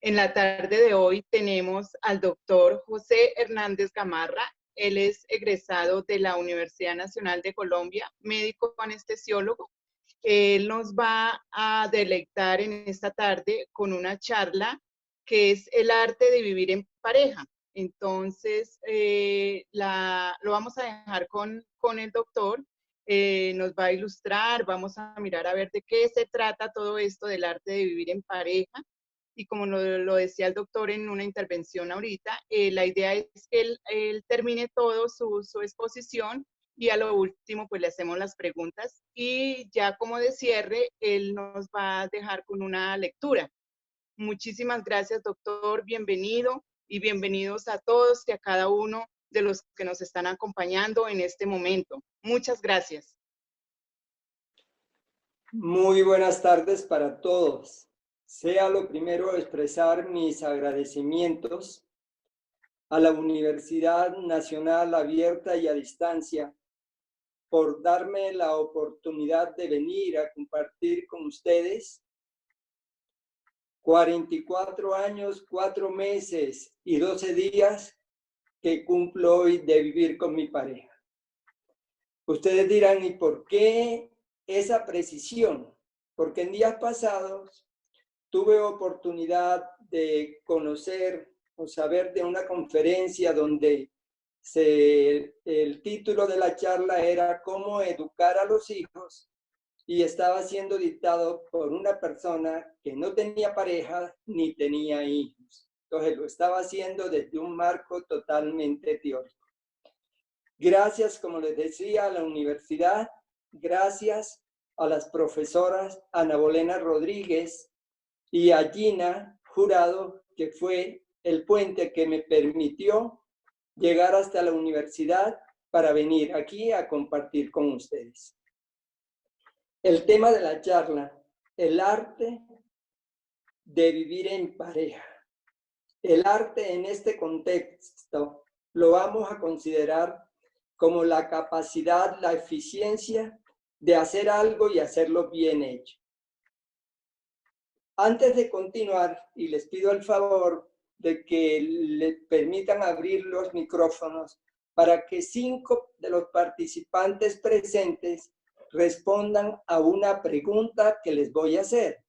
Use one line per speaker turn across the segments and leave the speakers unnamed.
En la tarde de hoy tenemos al doctor José Hernández Gamarra. Él es egresado de la Universidad Nacional de Colombia, médico anestesiólogo. Él nos va a deleitar en esta tarde con una charla que es el arte de vivir en pareja. Entonces, lo vamos a dejar con el doctor. Nos va a ilustrar, vamos a mirar a ver de qué se trata todo esto del arte de vivir en pareja. Y como lo decía el doctor en una intervención ahorita, la idea es que él termine todo su exposición y a lo último pues le hacemos las preguntas y ya como de cierre él nos va a dejar con una lectura. Muchísimas gracias, doctor, bienvenido y bienvenidos a todos y a cada uno de los que nos están acompañando en este momento. Muchas gracias.
Muy buenas tardes para todos. Sea lo primero expresar mis agradecimientos a la Universidad Nacional Abierta y a Distancia por darme la oportunidad de venir a compartir con ustedes 44 años, 4 meses y 12 días que cumplo hoy de vivir con mi pareja. Ustedes dirán, ¿y por qué esa precisión? Porque en días pasados tuve oportunidad de conocer o saber de una conferencia donde el título de la charla era ¿Cómo educar a los hijos? Y estaba siendo dictado por una persona que no tenía pareja ni tenía hijos. Entonces lo estaba haciendo desde un marco totalmente teórico. Gracias, como les decía, a la universidad, gracias a las profesoras Ana Bolena Rodríguez y a Gina Jurado, que fue el puente que me permitió llegar hasta la universidad para venir aquí a compartir con ustedes. El tema de la charla, el arte de vivir en pareja. El arte en este contexto lo vamos a considerar como la capacidad, la eficiencia de hacer algo y hacerlo bien hecho. Antes de continuar, y les pido el favor de que le permitan abrir los micrófonos para que 5 de los participantes presentes respondan a una pregunta que les voy a hacer.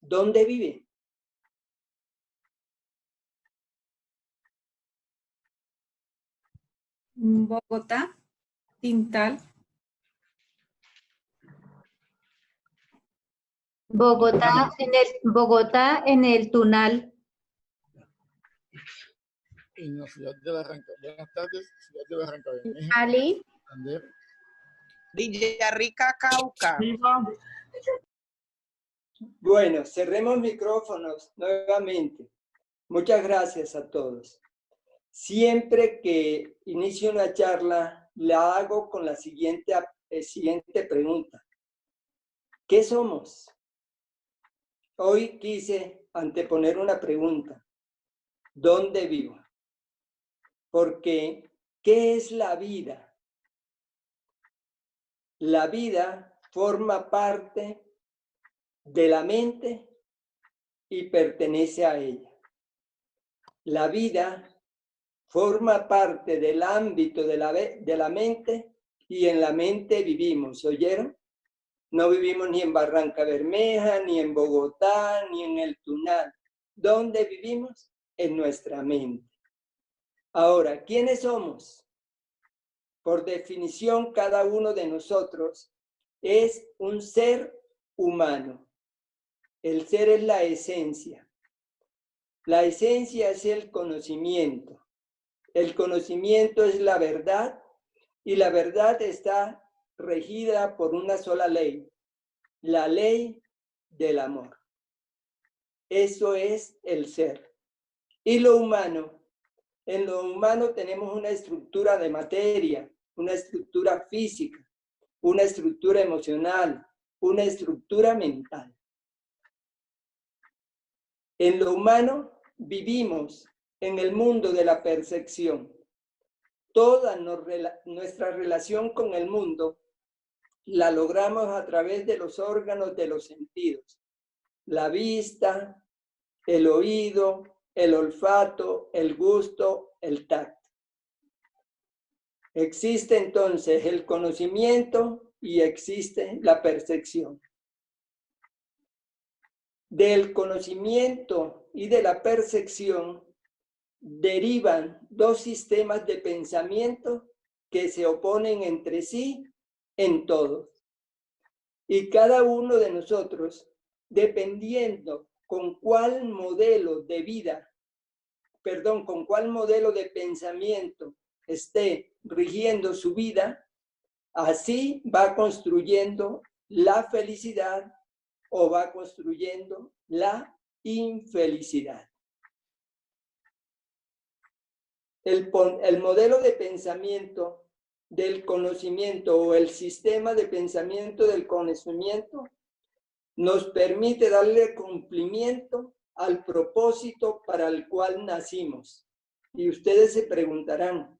¿Dónde viven?
Bogotá, Tintal.
Bogotá en el Tunal.
En la ciudad de Barranca. Buenas tardes, ciudad de Barranca Bermeja.
Ali.
Villarrica, Cauca.
Bueno, cerremos micrófonos nuevamente. Muchas gracias a todos. Siempre que inicio una charla, la hago con la siguiente pregunta. ¿Qué somos? Hoy quise anteponer una pregunta. ¿Dónde vivo? Porque, ¿qué es la vida? La vida forma parte de la mente y pertenece a ella. La vida forma parte del ámbito de la mente y en la mente vivimos, ¿oyeron? No vivimos ni en Barranca Bermeja, ni en Bogotá, ni en el Tunal. ¿Dónde vivimos? En nuestra mente. Ahora, ¿quiénes somos? Por definición, cada uno de nosotros es un ser humano. El ser es la esencia. La esencia es el conocimiento. El conocimiento es la verdad y la verdad está regida por una sola ley, la ley del amor. Eso es el ser. Y lo humano, en lo humano tenemos una estructura de materia, una estructura física, una estructura emocional, una estructura mental. En lo humano vivimos en el mundo de la percepción. Toda nuestra relación con el mundo la logramos a través de los órganos de los sentidos. La vista, el oído, el olfato, el gusto, el tacto. Existe entonces el conocimiento y existe la percepción. Del conocimiento y de la percepción derivan dos sistemas de pensamiento que se oponen entre sí en todo. Y cada uno de nosotros, dependiendo con cuál modelo de vida, con cuál modelo de pensamiento esté rigiendo su vida, así va construyendo la felicidad o va construyendo la infelicidad. El modelo de pensamiento del conocimiento o el sistema de pensamiento del conocimiento nos permite darle cumplimiento al propósito para el cual nacimos. Y ustedes se preguntarán,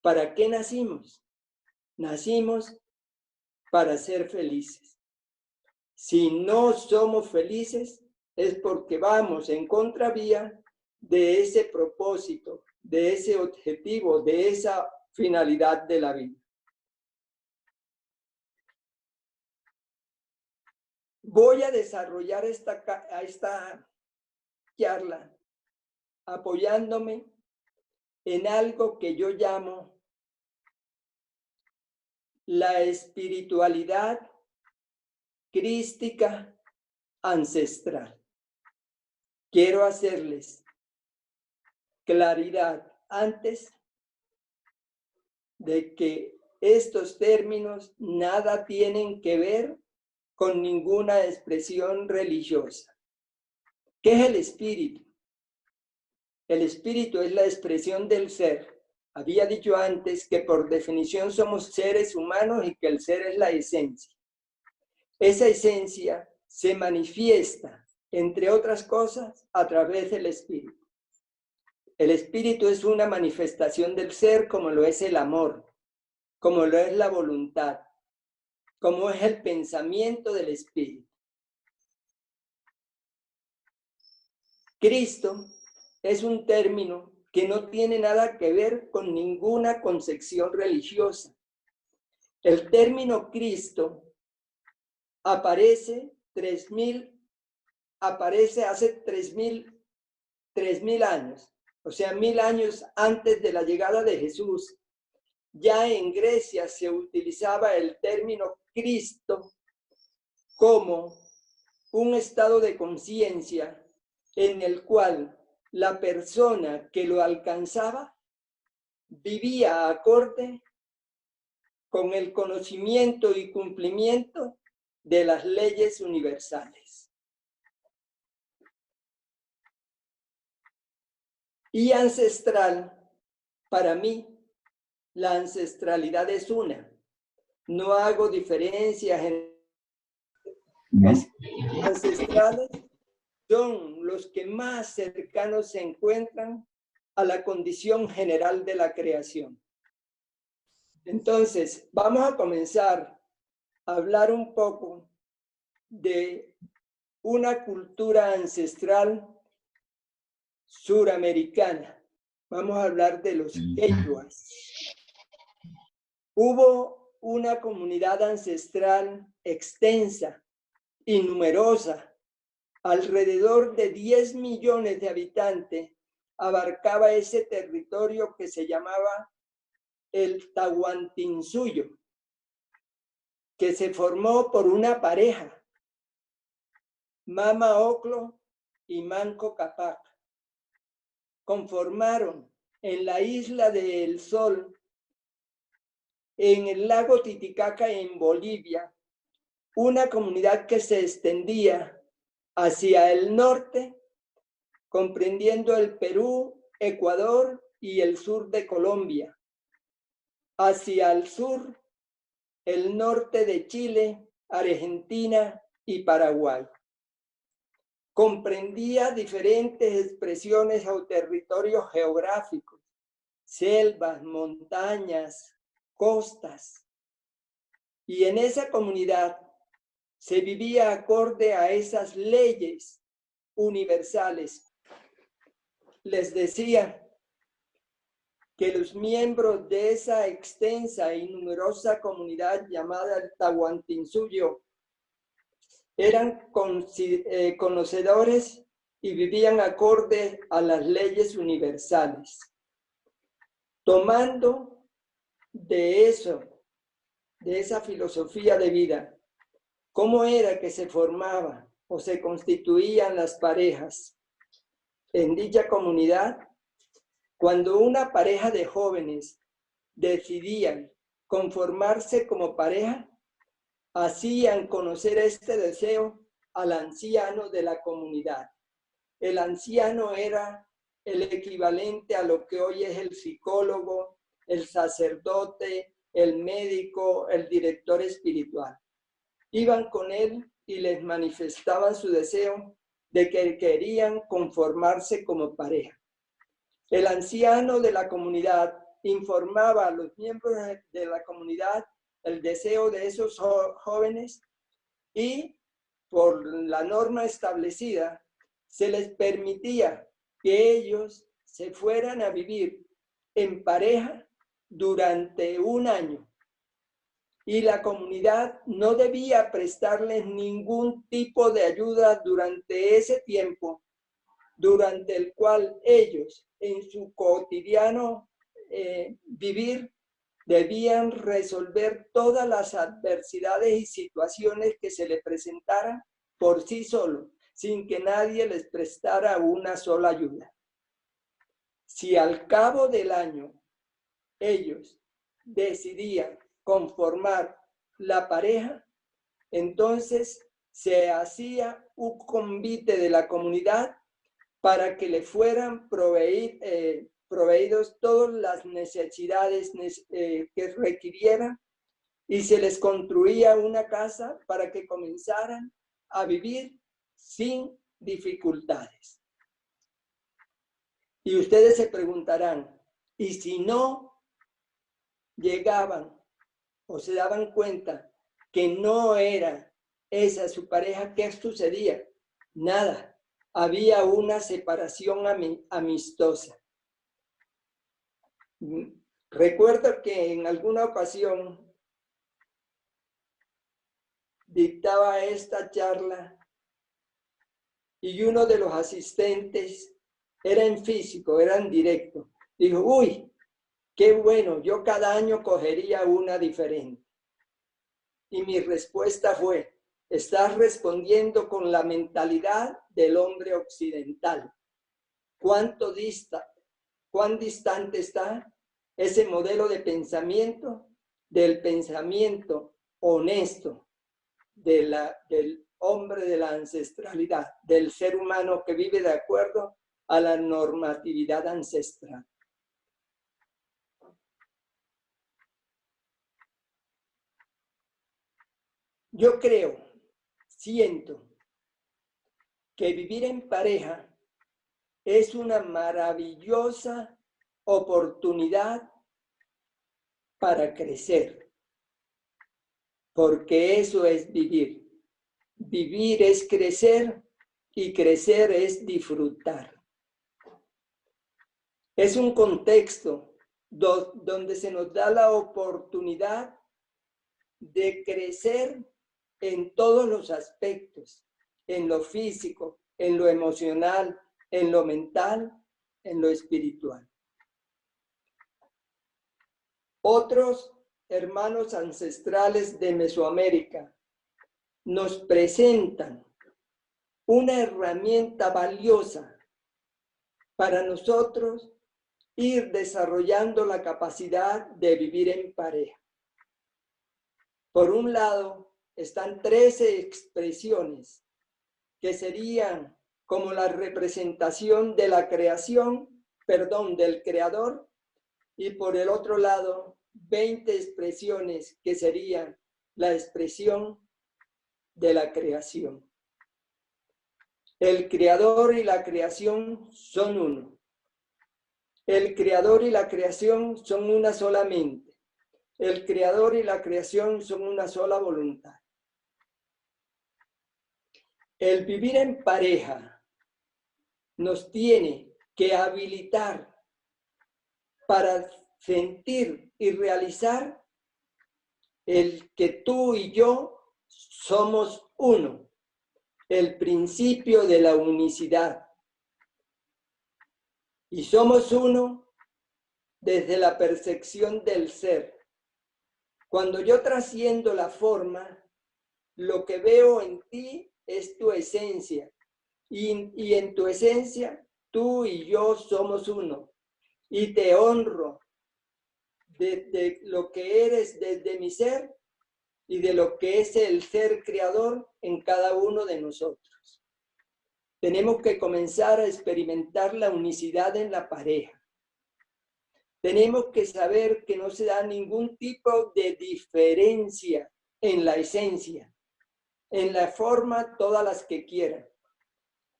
¿para qué nacimos? Nacimos para ser felices. Si no somos felices, es porque vamos en contravía de ese propósito, de ese objetivo, de esa finalidad de la vida. Voy a desarrollar esta charla apoyándome en algo que yo llamo la espiritualidad crística ancestral. Quiero hacerles claridad antes de que estos términos nada tienen que ver con ninguna expresión religiosa. ¿Qué es el espíritu? El espíritu es la expresión del ser. Había dicho antes que por definición somos seres humanos y que el ser es la esencia. Esa esencia se manifiesta, entre otras cosas, a través del espíritu. El espíritu es una manifestación del ser como lo es el amor, como lo es la voluntad, como es el pensamiento del espíritu. Cristo es un término que no tiene nada que ver con ninguna concepción religiosa. El término Cristo aparece hace 3.000 años, o sea, 1.000 años antes de la llegada de Jesús. Ya en Grecia se utilizaba el término Cristo como un estado de conciencia en el cual la persona que lo alcanzaba vivía acorde con el conocimiento y cumplimiento de las leyes universales. Y ancestral, para mí, la ancestralidad es una. No hago diferencias ancestrales. Son los que más cercanos se encuentran a la condición general de la creación. Entonces, vamos a comenzar a hablar un poco de una cultura ancestral suramericana. Vamos a hablar de los quechuas. Hubo una comunidad ancestral extensa y numerosa. Alrededor de 10 millones de habitantes abarcaba ese territorio que se llamaba el Tahuantinsuyo, que se formó por una pareja, Mama Oclo y Manco Cápac. Conformaron en la isla del Sol, en el lago Titicaca en Bolivia, una comunidad que se extendía hacia el norte, comprendiendo el Perú, Ecuador y el sur de Colombia. Hacia el sur, el norte de Chile, Argentina y Paraguay. Comprendía diferentes expresiones o territorios geográficos, selvas, montañas, costas. Y en esa comunidad se vivía acorde a esas leyes universales. Les decía que los miembros de esa extensa y numerosa comunidad llamada el Tahuantinsuyo eran conocedores y vivían acorde a las leyes universales. Tomando de esa filosofía de vida, ¿cómo era que se formaba o se constituían las parejas en dicha comunidad? Cuando una pareja de jóvenes decidían conformarse como pareja, hacían conocer este deseo al anciano de la comunidad. El anciano era el equivalente a lo que hoy es el psicólogo, el sacerdote, el médico, el director espiritual. Iban con él y les manifestaban su deseo de que querían conformarse como pareja. El anciano de la comunidad informaba a los miembros de la comunidad el deseo de esos jóvenes y por la norma establecida se les permitía que ellos se fueran a vivir en pareja durante un año y la comunidad no debía prestarles ningún tipo de ayuda durante ese tiempo, durante el cual ellos en su cotidiano vivir debían resolver todas las adversidades y situaciones que se les presentaran por sí solos, sin que nadie les prestara una sola ayuda. Si al cabo del año ellos decidían conformar la pareja, entonces se hacía un convite de la comunidad para que le fueran proveídos todas las necesidades que requirieran y se les construía una casa para que comenzaran a vivir sin dificultades. Y ustedes se preguntarán, ¿y si no llegaban o se daban cuenta que no era esa su pareja, qué sucedía? Nada. Había una separación amistosa. Recuerdo que en alguna ocasión dictaba esta charla y uno de los asistentes era en físico, era en directo. Dijo, uy, qué bueno, yo cada año cogería una diferente. Y mi respuesta fue, estás respondiendo con la mentalidad del hombre occidental. ¿Cuán distante está ese modelo de pensamiento del pensamiento honesto del hombre de la ancestralidad, del ser humano que vive de acuerdo a la normatividad ancestral? Yo siento que vivir en pareja es una maravillosa oportunidad para crecer, porque eso es vivir. Vivir es crecer y crecer es disfrutar. Es un contexto donde se nos da la oportunidad de crecer en todos los aspectos, en lo físico, en lo emocional, en lo mental, en lo espiritual. Otros hermanos ancestrales de Mesoamérica nos presentan una herramienta valiosa para nosotros ir desarrollando la capacidad de vivir en pareja. Por un lado, están 13 expresiones que serían como la representación de la creación, del creador, y por el otro lado, 20 expresiones que serían la expresión de la creación. El creador y la creación son uno. El creador y la creación son una sola mente. El creador y la creación son una sola voluntad. El vivir en pareja nos tiene que habilitar para sentir y realizar el que tú y yo somos uno, el principio de la unicidad. Y somos uno desde la percepción del ser. Cuando yo trasciendo la forma, lo que veo en ti es tu esencia. Y en tu esencia, tú y yo somos uno. Y te honro de lo que eres desde mi ser y de lo que es el ser creador en cada uno de nosotros. Tenemos que comenzar a experimentar la unicidad en la pareja. Tenemos que saber que no se da ningún tipo de diferencia en la esencia, en la forma, todas las que quieran.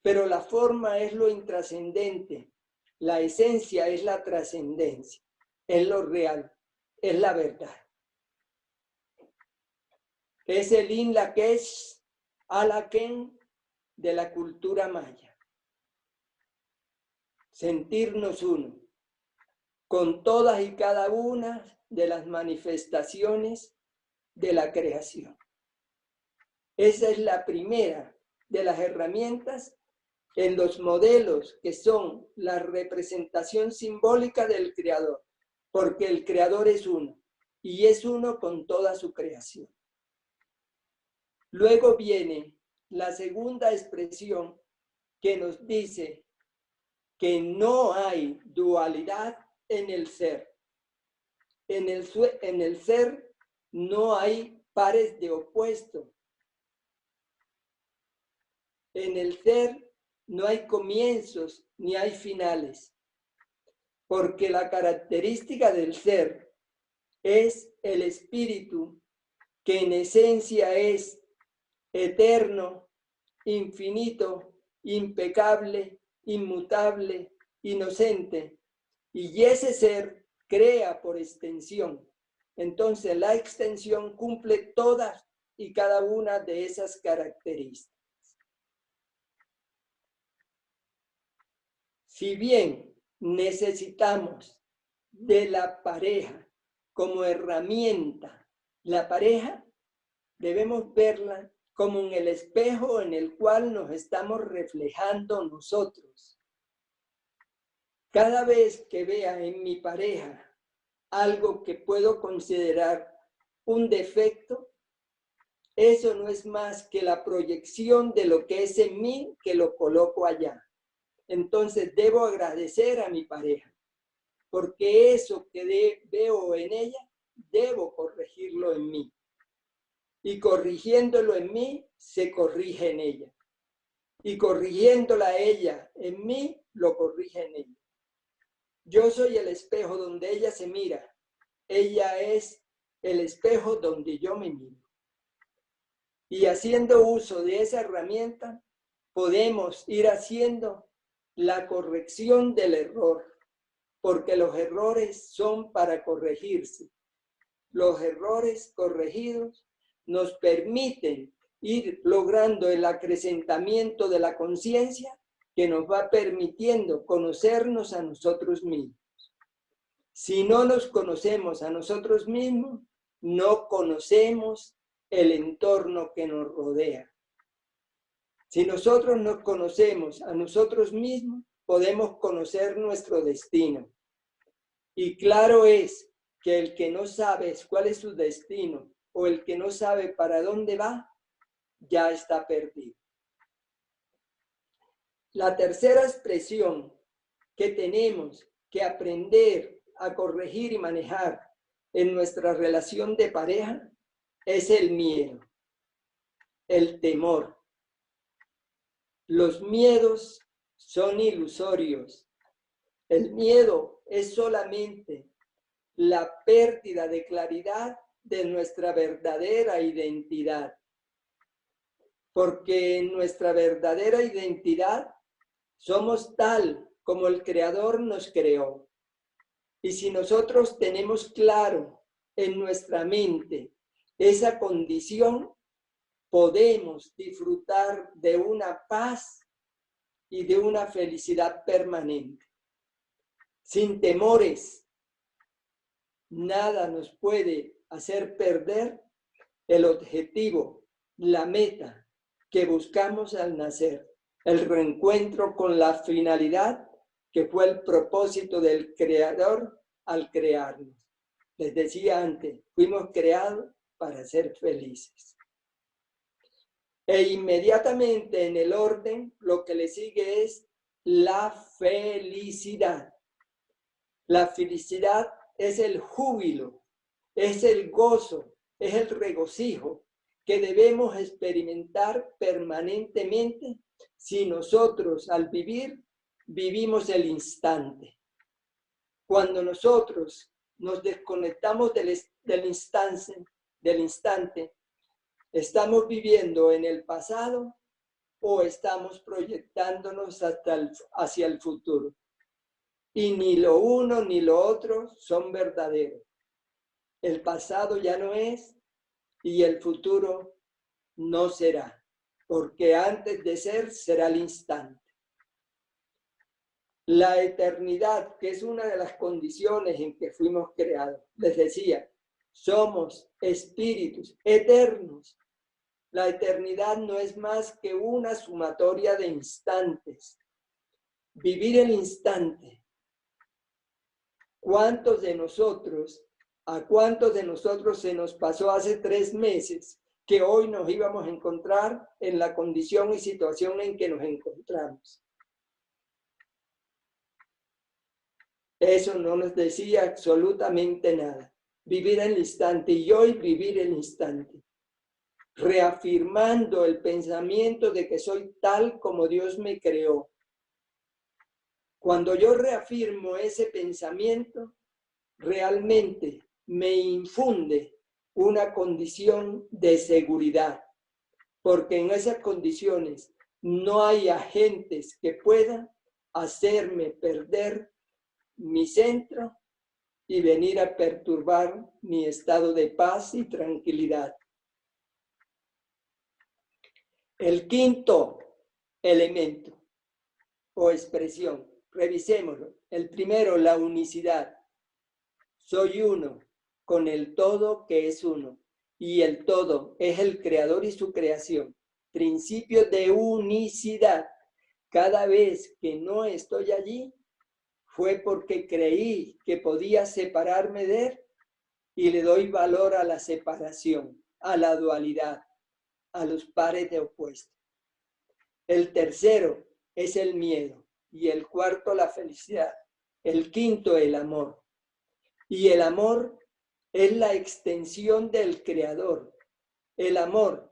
Pero la forma es lo intrascendente, la esencia es la trascendencia, es lo real, es la verdad. Es el Inlakesh Alaken de la cultura maya. Sentirnos uno con todas y cada una de las manifestaciones de la creación. Esa es la primera de las herramientas en los modelos que son la representación simbólica del Creador, porque el Creador es uno y es uno con toda su creación. Luego viene la segunda expresión que nos dice que no hay dualidad en el ser. En el ser no hay pares de opuesto. En el ser no hay comienzos ni hay finales. Porque la característica del ser es el espíritu que en esencia es eterno, infinito, impecable, inmutable, inocente. Y ese ser crea por extensión. Entonces la extensión cumple todas y cada una de esas características. Si bien necesitamos de la pareja como herramienta, la pareja debemos verla como en el espejo en el cual nos estamos reflejando nosotros. Cada vez que vea en mi pareja algo que puedo considerar un defecto, eso no es más que la proyección de lo que es en mí que lo coloco allá. Entonces debo agradecer a mi pareja, porque eso que veo en ella, debo corregirlo en mí. Y corrigiéndolo en mí, se corrige en ella. Y corrigiéndola a ella en mí, lo corrige en ella. Yo soy el espejo donde ella se mira. Ella es el espejo donde yo me miro. Y haciendo uso de esa herramienta, podemos ir haciendo la corrección del error, porque los errores son para corregirse. Los errores corregidos nos permiten ir logrando el acrecentamiento de la conciencia que nos va permitiendo conocernos a nosotros mismos. Si no nos conocemos a nosotros mismos, no conocemos el entorno que nos rodea. Si nosotros nos conocemos a nosotros mismos, podemos conocer nuestro destino. Y claro es que el que no sabe cuál es su destino o el que no sabe para dónde va, ya está perdido. La tercera expresión que tenemos que aprender a corregir y manejar en nuestra relación de pareja es el miedo, el temor. Los miedos son ilusorios. El miedo es solamente la pérdida de claridad de nuestra verdadera identidad. Porque en nuestra verdadera identidad somos tal como el Creador nos creó. Y si nosotros tenemos claro en nuestra mente esa condición, podemos disfrutar de una paz y de una felicidad permanente. Sin temores, nada nos puede hacer perder el objetivo, la meta que buscamos al nacer, el reencuentro con la finalidad que fue el propósito del Creador al crearnos. Les decía antes, fuimos creados para ser felices. E inmediatamente en el orden, lo que le sigue es la felicidad. La felicidad es el júbilo, es el gozo, es el regocijo que debemos experimentar permanentemente si nosotros al vivir, vivimos el instante. Cuando nosotros nos desconectamos del instante, ¿estamos viviendo en el pasado o estamos proyectándonos hacia el futuro? Y ni lo uno ni lo otro son verdaderos. El pasado ya no es y el futuro no será, porque antes de ser será el instante. La eternidad, que es una de las condiciones en que fuimos creados, les decía, somos espíritus eternos. La eternidad no es más que una sumatoria de instantes. Vivir el instante. ¿A cuántos de nosotros se nos pasó hace 3 meses que hoy nos íbamos a encontrar en la condición y situación en que nos encontramos? Eso no nos decía absolutamente nada. Vivir el instante y hoy vivir el instante. Reafirmando el pensamiento de que soy tal como Dios me creó. Cuando yo reafirmo ese pensamiento, realmente me infunde una condición de seguridad, porque en esas condiciones no hay agentes que puedan hacerme perder mi centro y venir a perturbar mi estado de paz y tranquilidad. El quinto elemento o expresión, revisémoslo. El primero, la unicidad. Soy uno con el todo que es uno. Y el todo es el creador y su creación. Principio de unicidad. Cada vez que no estoy allí, fue porque creí que podía separarme de él y le doy valor a la separación, a la dualidad, a los pares de opuestos. El tercero es el miedo y el cuarto la felicidad. El quinto el amor. Y el amor es la extensión del Creador. El amor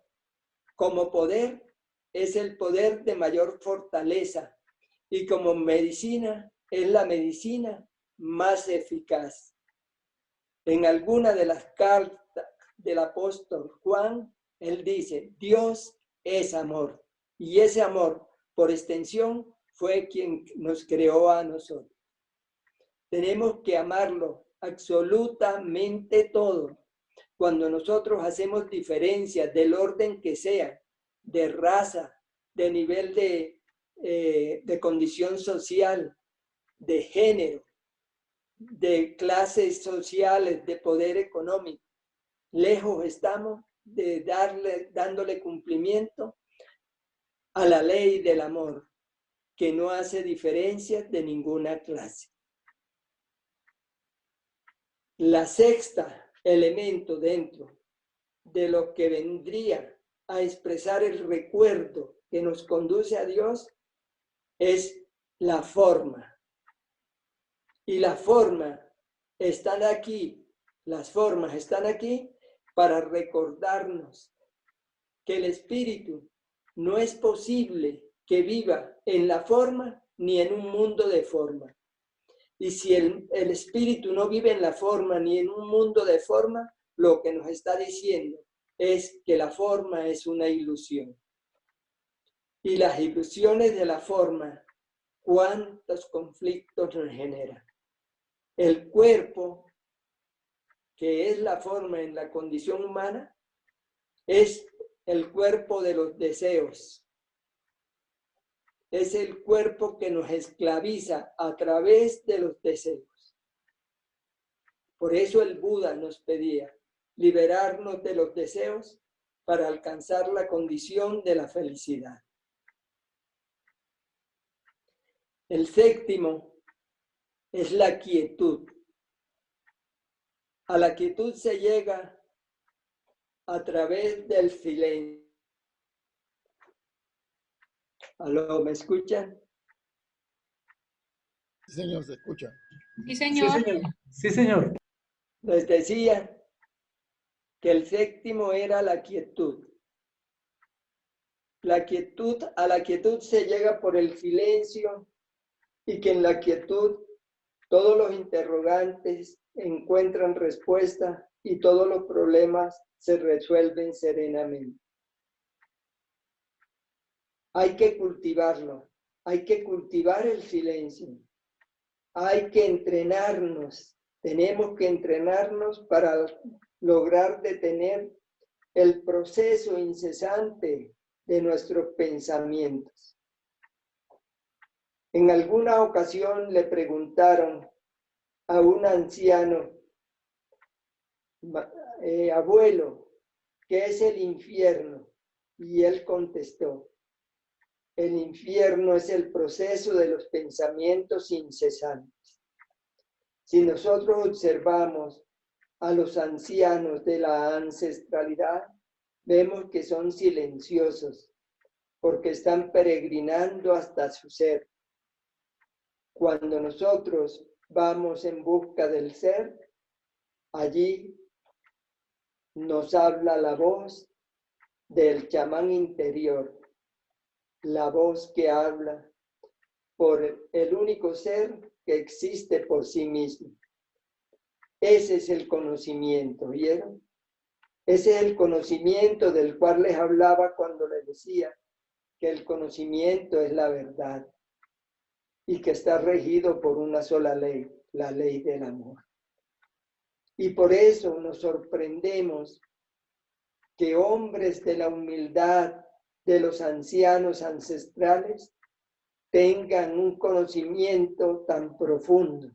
como poder es el poder de mayor fortaleza y como medicina es la medicina más eficaz. En alguna de las cartas del apóstol Juan, él dice, Dios es amor. Y ese amor, por extensión, fue quien nos creó a nosotros. Tenemos que amarlo absolutamente todo. Cuando nosotros hacemos diferencias del orden que sea, de raza, de nivel de condición social, de género, de clases sociales, de poder económico, lejos estamos de dándole cumplimiento a la ley del amor, que no hace diferencias de ninguna clase. La sexta elemento dentro de lo que vendría a expresar el recuerdo que nos conduce a Dios es la forma. Y la forma están aquí, las formas están aquí para recordarnos que el espíritu no es posible que viva en la forma ni en un mundo de forma. Y si el espíritu no vive en la forma ni en un mundo de forma, lo que nos está diciendo es que la forma es una ilusión. Y las ilusiones de la forma, ¿cuántos conflictos nos generan? El cuerpo, que es la forma en la condición humana, es el cuerpo de los deseos. es el cuerpo que nos esclaviza a través de los deseos. Por eso el Buda nos pedía liberarnos de los deseos para alcanzar la condición de la felicidad. El séptimo es la quietud. A la quietud se llega a través del silencio. ¿Aló, me escuchan?
Sí, señor, se escucha.
Sí, señor.
Sí, señor.
Les decía que el séptimo era la quietud. A la quietud se llega por el silencio y que en la quietud todos los interrogantes encuentran respuesta y todos los problemas se resuelven serenamente. Hay que cultivarlo, hay que cultivar el silencio, hay que entrenarnos, tenemos que entrenarnos para lograr detener el proceso incesante de nuestros pensamientos. En alguna ocasión le preguntaron a un anciano, abuelo, ¿qué es el infierno? Y él contestó, el infierno es el proceso de los pensamientos incesantes. Si nosotros observamos a los ancianos de la ancestralidad, vemos que son silenciosos, porque están peregrinando hasta su ser. Cuando nosotros vamos en busca del ser, allí nos habla la voz del chamán interior, la voz que habla por el único ser que existe por sí mismo. Ese es el conocimiento, ¿vieron? Ese es el conocimiento del cual les hablaba cuando les decía que el conocimiento es la verdad y que está regido por una sola ley, la ley del amor. Y por eso nos sorprendemos que hombres de la humildad de los ancianos ancestrales tengan un conocimiento tan profundo,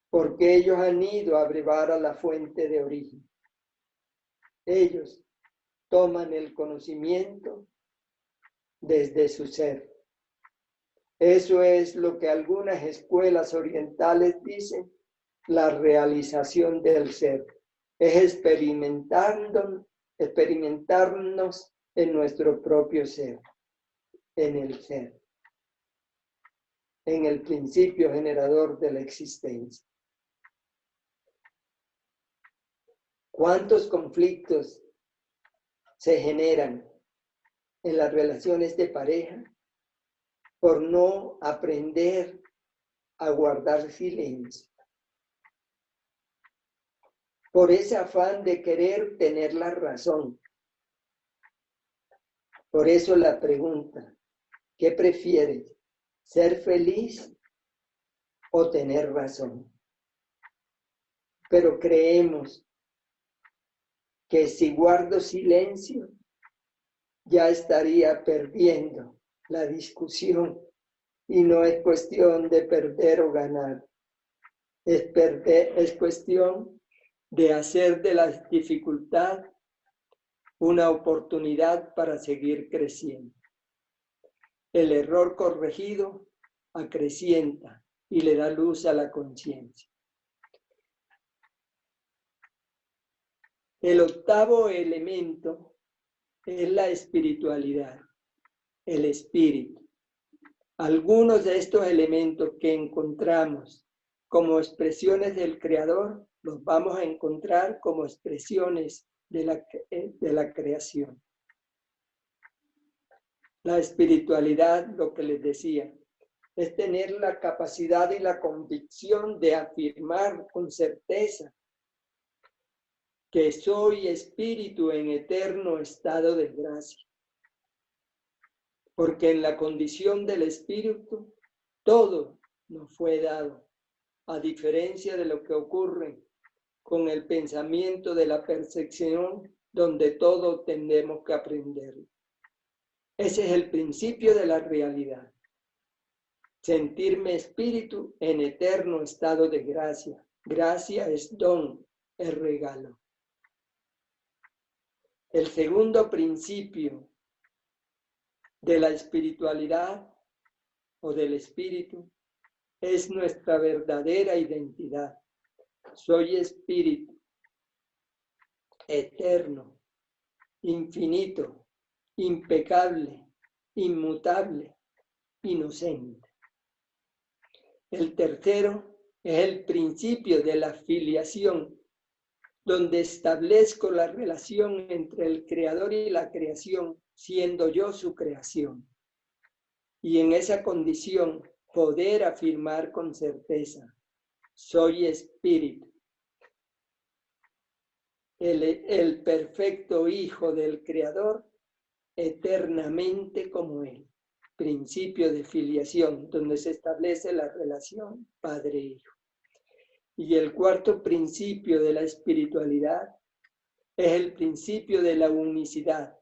porque ellos han ido a brevar a la fuente de origen. Ellos toman el conocimiento desde su ser. Eso es lo que algunas escuelas orientales dicen, la realización del ser. Es experimentarnos en nuestro propio ser, en el ser, en el principio generador de la existencia. ¿Cuántos conflictos se generan en las relaciones de pareja por no aprender a guardar silencio? Por ese afán de querer tener la razón. Por eso la pregunta, ¿qué prefieres? ¿Ser feliz o tener razón? Pero creemos que si guardo silencio, ya estaría perdiendo la discusión. Y no es cuestión de perder o ganar. Es cuestión de hacer de la dificultad una oportunidad para seguir creciendo. El error corregido acrecienta y le da luz a la conciencia. El octavo elemento es la espiritualidad, el espíritu. Algunos de estos elementos que encontramos como expresiones del Creador, los vamos a encontrar como expresiones de la creación. La espiritualidad, lo que les decía, es tener la capacidad y la convicción de afirmar con certeza que soy espíritu en eterno estado de gracia. Porque en la condición del espíritu, todo nos fue dado, a diferencia de lo que ocurre con el pensamiento de la percepción, donde todo tenemos que aprender. Ese es el principio de la realidad. Sentirme espíritu en eterno estado de gracia. Gracia es don, es regalo. El segundo principio de la espiritualidad o del espíritu es nuestra verdadera identidad. Soy espíritu, eterno, infinito, impecable, inmutable, inocente. El tercero es el principio de la filiación, donde establezco la relación entre el creador y la creación, siendo yo su creación. Y en esa condición poder afirmar con certeza, soy espíritu, el perfecto hijo del creador, eternamente como él. Principio de filiación, donde se establece la relación padre-hijo. Y el cuarto principio de la espiritualidad es el principio de la unicidad.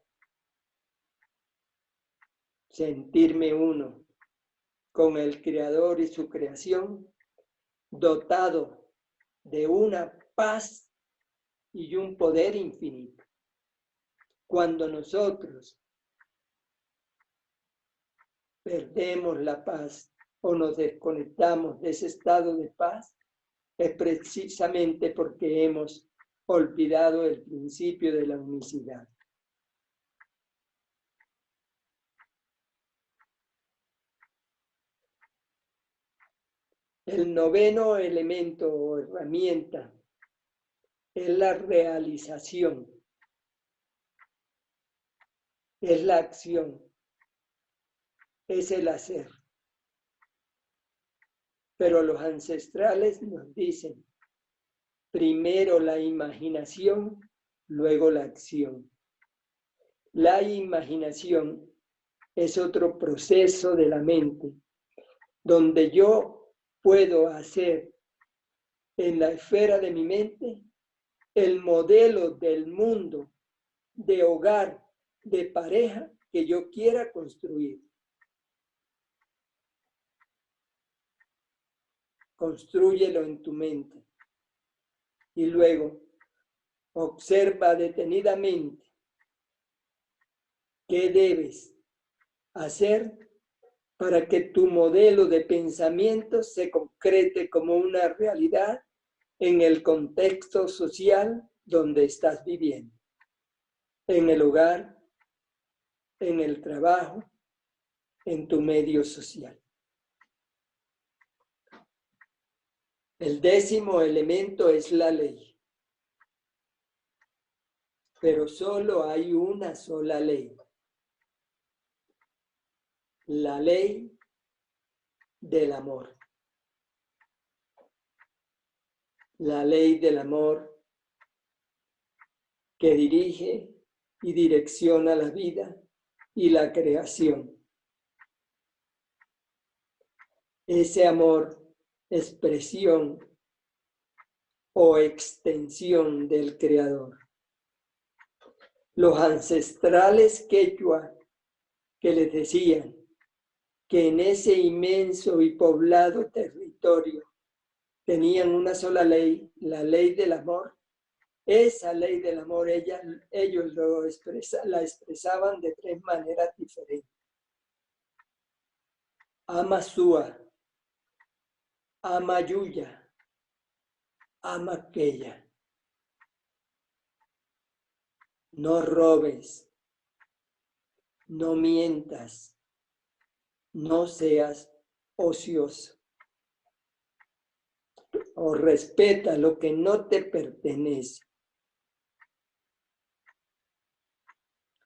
Sentirme uno con el Creador y su creación, dotado de una paz y un poder infinito. Cuando nosotros perdemos la paz o nos desconectamos de ese estado de paz, es precisamente porque hemos olvidado el principio de la unicidad. El noveno elemento o herramienta es la realización, es la acción, es el hacer. Pero los ancestrales nos dicen, primero la imaginación, luego la acción. La imaginación es otro proceso de la mente, donde yo puedo hacer en la esfera de mi mente el modelo del mundo, de hogar, de pareja que yo quiera construir. Constrúyelo en tu mente. Y luego observa detenidamente qué debes hacer para que tu modelo de pensamiento se concrete como una realidad en el contexto social donde estás viviendo, en el hogar, en el trabajo, en tu medio social. El décimo elemento es la ley. Pero solo hay una sola ley. La ley del amor. La ley del amor que dirige y direcciona la vida y la creación. Ese amor, expresión o extensión del Creador. Los ancestrales quechua que les decían que en ese inmenso y poblado territorio tenían una sola ley, la ley del amor. Esa ley del amor, ellos la expresaban de tres maneras diferentes. Ama Sua, ama Yuya, ama aquella. No robes, no mientas, no seas ocioso. O respeta lo que no te pertenece.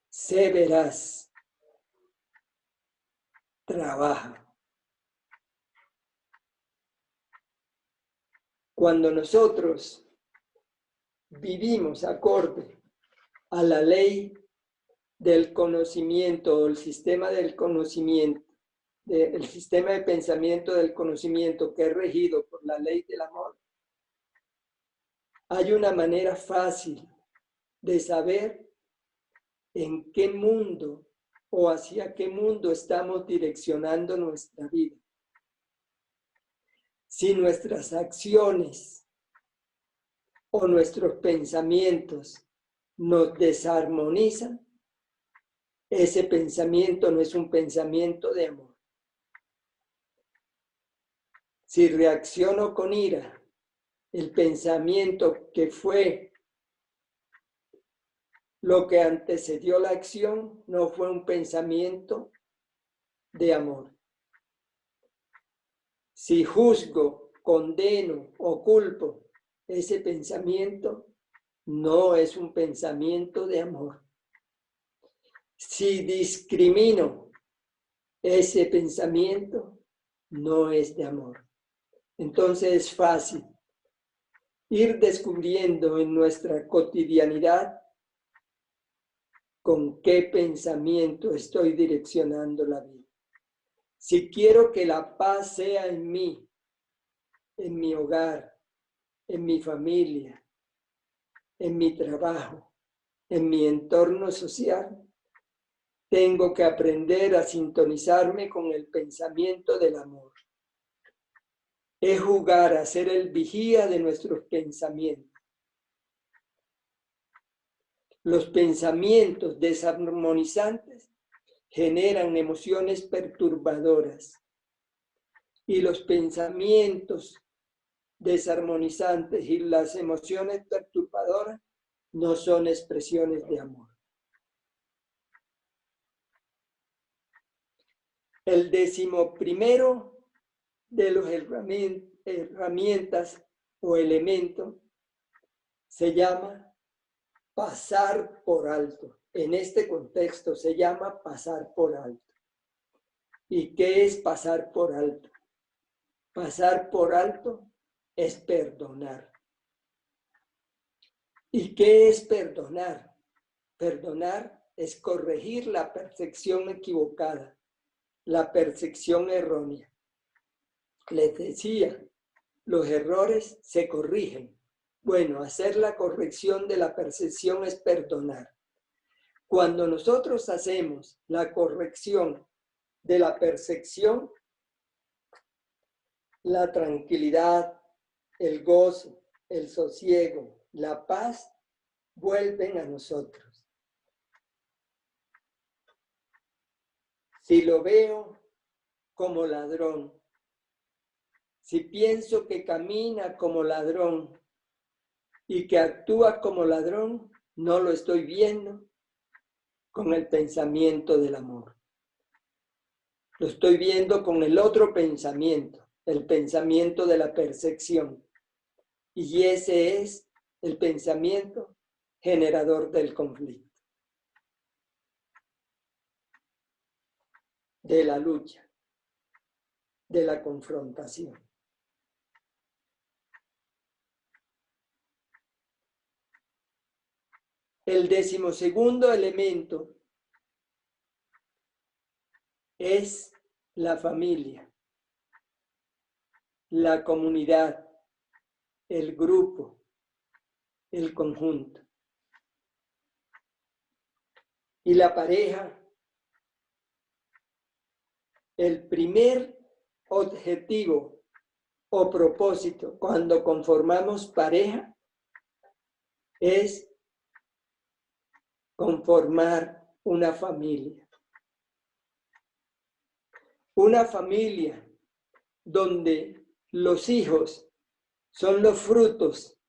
Sé veraz. Trabaja. Cuando nosotros vivimos acorde a la ley del conocimiento o el sistema del conocimiento, el sistema de pensamiento del conocimiento que es regido por la ley del amor, hay una manera fácil de saber en qué mundo o hacia qué mundo estamos direccionando nuestra vida. Si nuestras acciones o nuestros pensamientos nos desarmonizan, ese pensamiento no es un pensamiento de amor. Si reacciono con ira, el pensamiento que fue lo que antecedió la acción no fue un pensamiento de amor. Si juzgo, condeno o culpo, ese pensamiento no es un pensamiento de amor. Si discrimino, ese pensamiento no es de amor. Entonces es fácil ir descubriendo en nuestra cotidianidad con qué pensamiento estoy direccionando la vida. Si quiero que la paz sea en mí, en mi hogar, en mi familia, en mi trabajo, en mi entorno social, tengo que aprender a sintonizarme con el pensamiento del amor. Es jugar a ser el vigía de nuestros pensamientos. Los pensamientos desarmonizantes generan emociones perturbadoras y los pensamientos desarmonizantes y las emociones perturbadoras no son expresiones de amor. El 11º de las herramientas o elementos se llama pasar por alto. En este contexto se llama pasar por alto. ¿Y qué es pasar por alto? Pasar por alto es perdonar. ¿Y qué es perdonar? Perdonar es corregir la percepción equivocada, la percepción errónea. Les decía, los errores se corrigen. Bueno, hacer la corrección de la percepción es perdonar. Cuando nosotros hacemos la corrección de la percepción, la tranquilidad, el gozo, el sosiego, la paz vuelven a nosotros. Si lo veo como ladrón, si pienso que camina como ladrón y que actúa como ladrón, no lo estoy viendo con el pensamiento del amor. Lo estoy viendo con el otro pensamiento, el pensamiento de la percepción. Y ese es el pensamiento generador del conflicto, de la lucha, de la confrontación. El 12º elemento es la familia, la comunidad, el grupo, el conjunto. Y la pareja, el primer objetivo o propósito cuando conformamos pareja es conformar una familia. Una familia donde los hijos son los frutos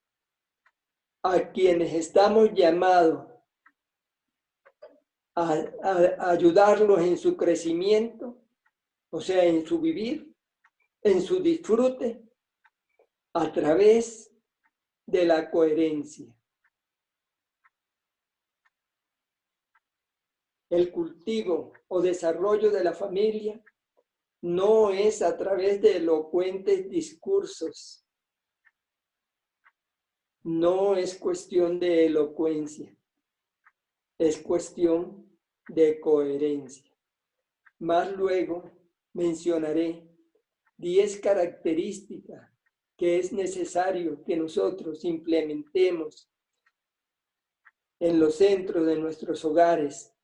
a quienes estamos llamados a ayudarlos en su crecimiento, o sea, en su vivir, en su disfrute, a través de la coherencia. El cultivo o desarrollo de la familia no es a través de elocuentes discursos. No es cuestión de elocuencia. Es cuestión de coherencia. Más luego mencionaré 10 características que es necesario que nosotros implementemos en los centros de nuestros hogares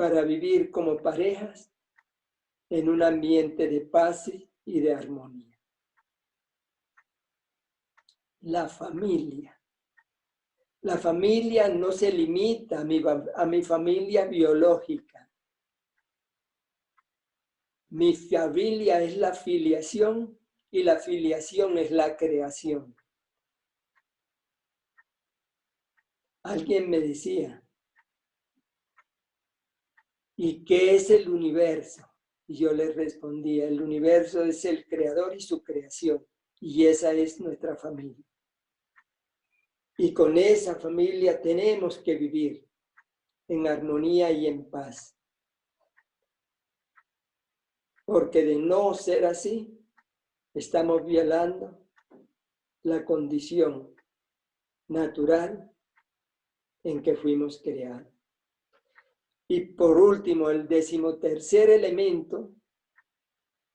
para vivir como parejas en un ambiente de paz y de armonía. La familia. La familia no se limita a mi familia biológica. Mi familia es la filiación y la filiación es la creación. Alguien me decía, ¿y qué es el universo? Y yo le respondía, el universo es el creador y su creación, y esa es nuestra familia. Y con esa familia tenemos que vivir en armonía y en paz. Porque de no ser así, estamos violando la condición natural en que fuimos creados. Y por último, el 13º elemento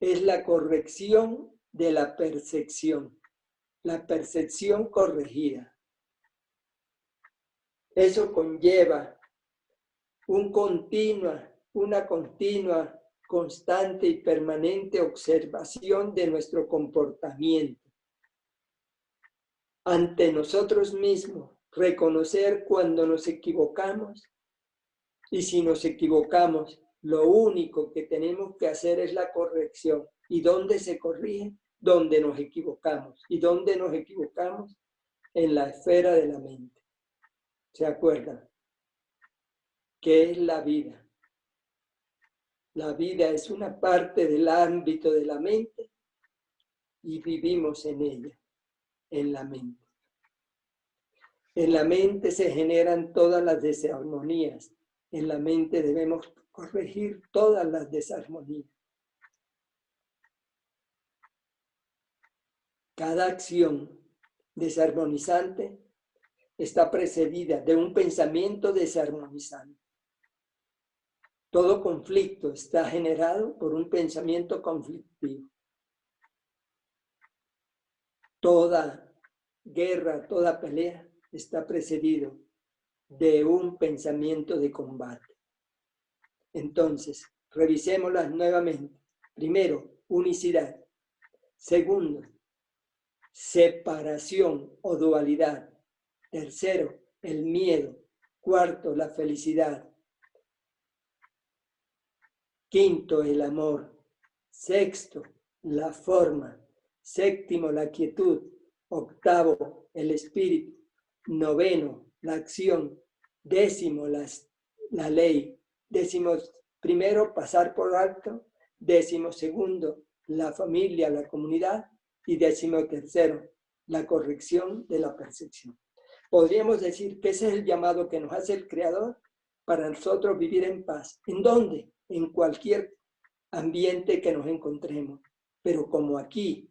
es la corrección de la percepción corregida. Eso conlleva una continua, constante y permanente observación de nuestro comportamiento ante nosotros mismos, reconocer cuando nos equivocamos, y si nos equivocamos, lo único que tenemos que hacer es la corrección. ¿Y dónde se corrige? Donde nos equivocamos. ¿Y dónde nos equivocamos? En la esfera de la mente. ¿Se acuerdan? ¿Qué es la vida? La vida es una parte del ámbito de la mente y vivimos en ella, en la mente. En la mente se generan todas las desarmonías. En la mente debemos corregir todas las desarmonías. Cada acción desarmonizante está precedida de un pensamiento desarmonizante. Todo conflicto está generado por un pensamiento conflictivo. Toda guerra, toda pelea está precedido de un pensamiento de combate. Entonces, revisémoslas nuevamente. Primero, unicidad. Segundo, separación o dualidad. Tercero, el miedo. Cuarto, la felicidad. Quinto, el amor. Sexto, la forma. Séptimo, la quietud. Octavo, el espíritu. Noveno, la acción. Décimo, la ley. Décimo primero, pasar por alto. Décimo segundo, la familia, la comunidad. Y 13º, la corrección de la percepción. Podríamos decir que ese es el llamado que nos hace el Creador para nosotros vivir en paz. ¿En dónde? En cualquier ambiente que nos encontremos. Pero como aquí,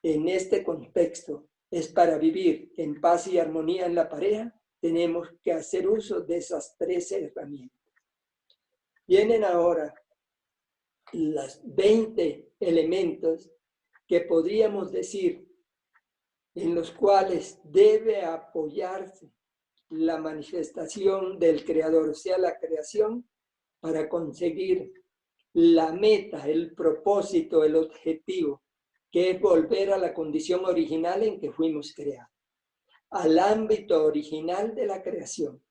en este contexto, es para vivir en paz y armonía en la pareja, tenemos que hacer uso de esas 13 herramientas. Vienen ahora los 20 elementos que podríamos decir en los cuales debe apoyarse la manifestación del Creador, o sea, la creación, para conseguir la meta, el propósito, el objetivo, que es volver a la condición original en que fuimos creados, al ámbito original de la creación,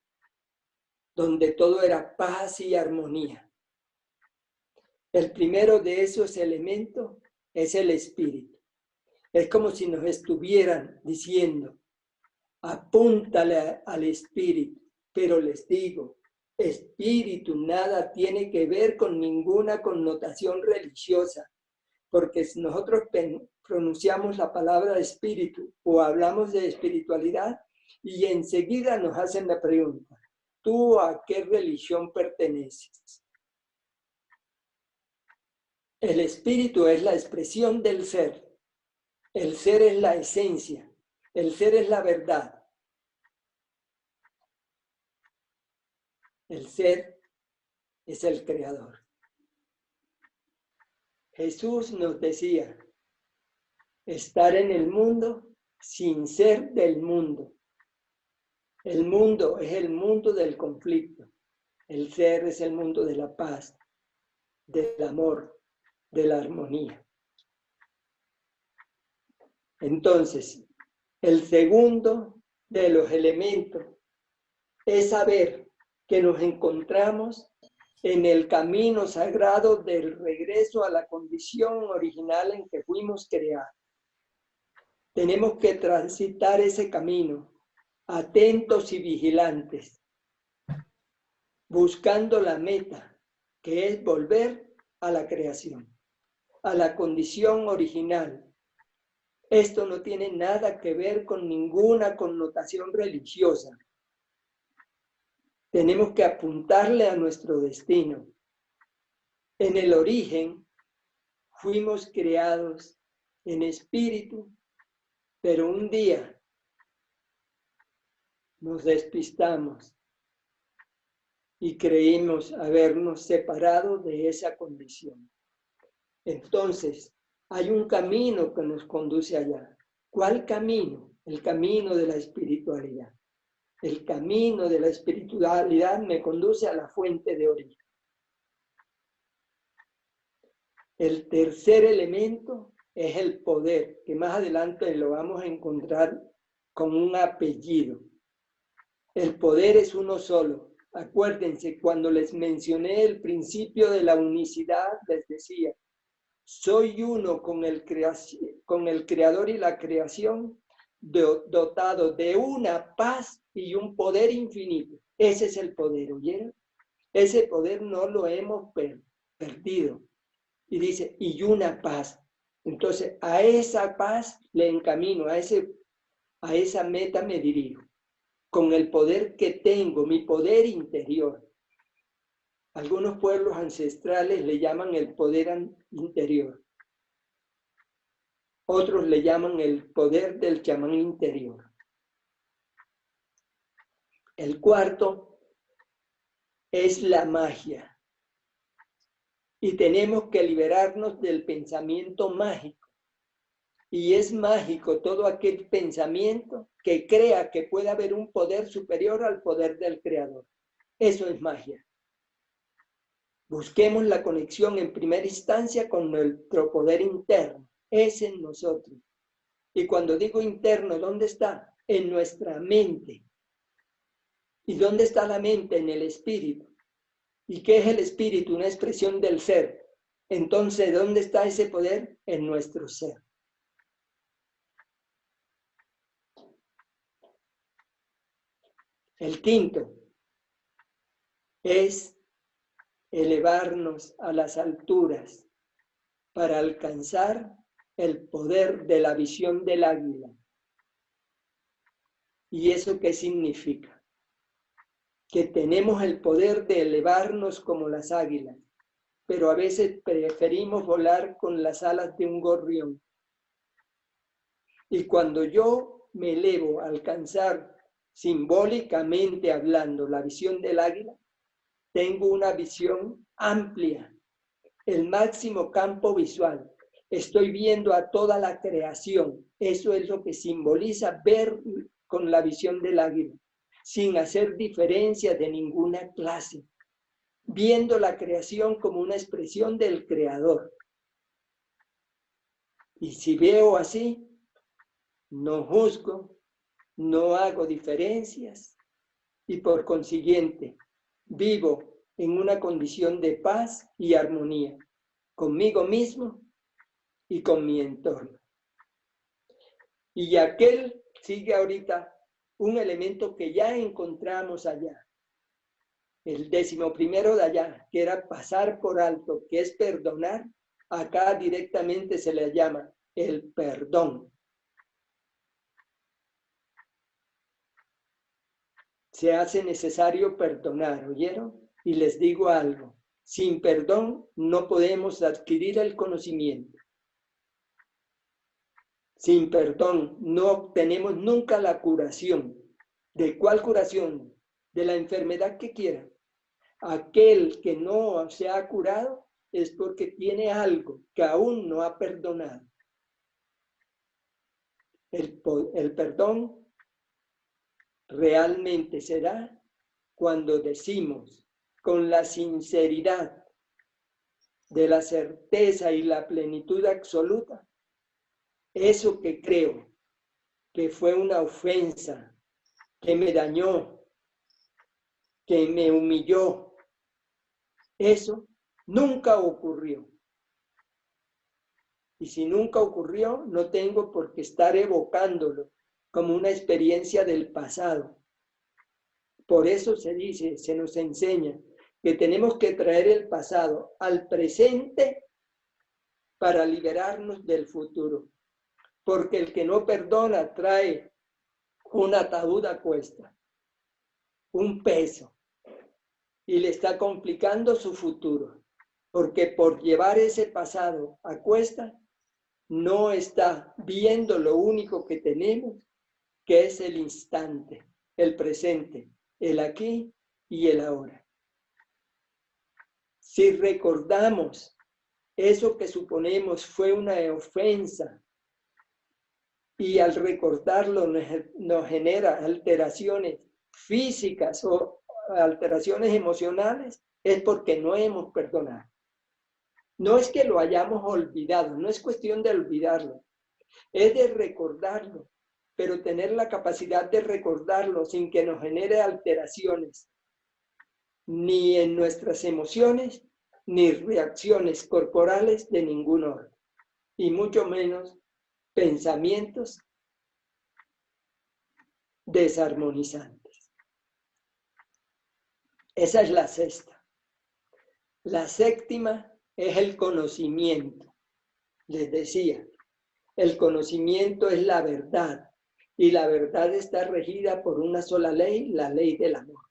donde todo era paz y armonía. El primero de esos elementos es el espíritu. Es como si nos estuvieran diciendo, apúntale al espíritu, pero les digo, espíritu nada tiene que ver con ninguna connotación religiosa, porque si nosotros pronunciamos la palabra espíritu o hablamos de espiritualidad y enseguida nos hacen la pregunta, ¿tú a qué religión perteneces? El espíritu es la expresión del ser. El ser es la esencia, el ser es la verdad. El ser es el creador. Jesús nos decía, estar en el mundo sin ser del mundo. El mundo es el mundo del conflicto. El ser es el mundo de la paz, del amor, de la armonía. Entonces, el segundo de los elementos es saber que nos encontramos en el camino sagrado del regreso a la condición original en que fuimos creados. Tenemos que transitar ese camino, atentos y vigilantes, buscando la meta, que es volver a la creación, a la condición original. Esto no tiene nada que ver con ninguna connotación religiosa. Tenemos que apuntarle a nuestro destino. En el origen fuimos creados en espíritu, pero un día nos despistamos y creímos habernos separado de esa condición. Entonces, hay un camino que nos conduce allá. ¿Cuál camino? El camino de la espiritualidad. El camino de la espiritualidad me conduce a la fuente de origen. El tercer elemento es el poder, que más adelante lo vamos a encontrar con un apellido. El poder es uno solo. Acuérdense, cuando les mencioné el principio de la unicidad, les decía, soy uno con el creador y la creación, dotado de una paz y un poder infinito. Ese es el poder, ¿oyeron? Ese poder no lo hemos perdido. Y dice, y una paz. Entonces, a esa paz le encamino, a esa meta me dirijo. Con el poder que tengo, mi poder interior. Algunos pueblos ancestrales le llaman el poder interior. Otros le llaman el poder del chamán interior. El cuarto es la magia. Y tenemos que liberarnos del pensamiento mágico. Y es mágico todo aquel pensamiento que crea que puede haber un poder superior al poder del Creador. Eso es magia. Busquemos la conexión en primera instancia con nuestro poder interno. Es en nosotros. Y cuando digo interno, ¿dónde está? En nuestra mente. ¿Y dónde está la mente? En el espíritu. ¿Y qué es el espíritu? Una expresión del ser. Entonces, ¿dónde está ese poder? En nuestro ser. El quinto es elevarnos a las alturas para alcanzar el poder de la visión del águila. ¿Y eso qué significa? Que tenemos el poder de elevarnos como las águilas, pero a veces preferimos volar con las alas de un gorrión. Y cuando yo me elevo a alcanzar, simbólicamente hablando, la visión del águila, tengo una visión amplia, el máximo campo visual. Estoy viendo a toda la creación. Eso es lo que simboliza ver con la visión del águila, sin hacer diferencia de ninguna clase, viendo la creación como una expresión del Creador. Y si veo así, no juzgo, no hago diferencias y por consiguiente vivo en una condición de paz y armonía conmigo mismo y con mi entorno. Y aquel sigue ahorita un elemento que ya encontramos allá, el 11º de allá, que era pasar por alto, que es perdonar. Acá directamente se le llama el perdón. Se hace necesario perdonar, ¿oyeron? Y les digo algo, sin perdón no podemos adquirir el conocimiento. Sin perdón no obtenemos nunca la curación. ¿De cuál curación? De la enfermedad que quiera. Aquel que no se ha curado es porque tiene algo que aún no ha perdonado. El perdón realmente se da cuando decimos con la sinceridad de la certeza y la plenitud absoluta, eso que creo que fue una ofensa, que me dañó, que me humilló, eso nunca ocurrió. Y si nunca ocurrió, no tengo por qué estar evocándolo como una experiencia del pasado. Por eso se dice, se nos enseña que tenemos que traer el pasado al presente para liberarnos del futuro. Porque el que no perdona trae un ataúd a cuesta, un peso, y le está complicando su futuro. Porque por llevar ese pasado a cuesta, no está viendo lo único que tenemos, que es el instante, el presente, el aquí y el ahora. Si recordamos eso que suponemos fue una ofensa y al recordarlo nos genera alteraciones físicas o alteraciones emocionales, es porque no hemos perdonado. No es que lo hayamos olvidado, no es cuestión de olvidarlo, es de recordarlo, pero tener la capacidad de recordarlo sin que nos genere alteraciones, ni en nuestras emociones, ni reacciones corporales de ningún orden, y mucho menos pensamientos desarmonizantes. Esa es la sexta. La séptima es el conocimiento. Les decía, el conocimiento es la verdad, y la verdad está regida por una sola ley, la ley del amor.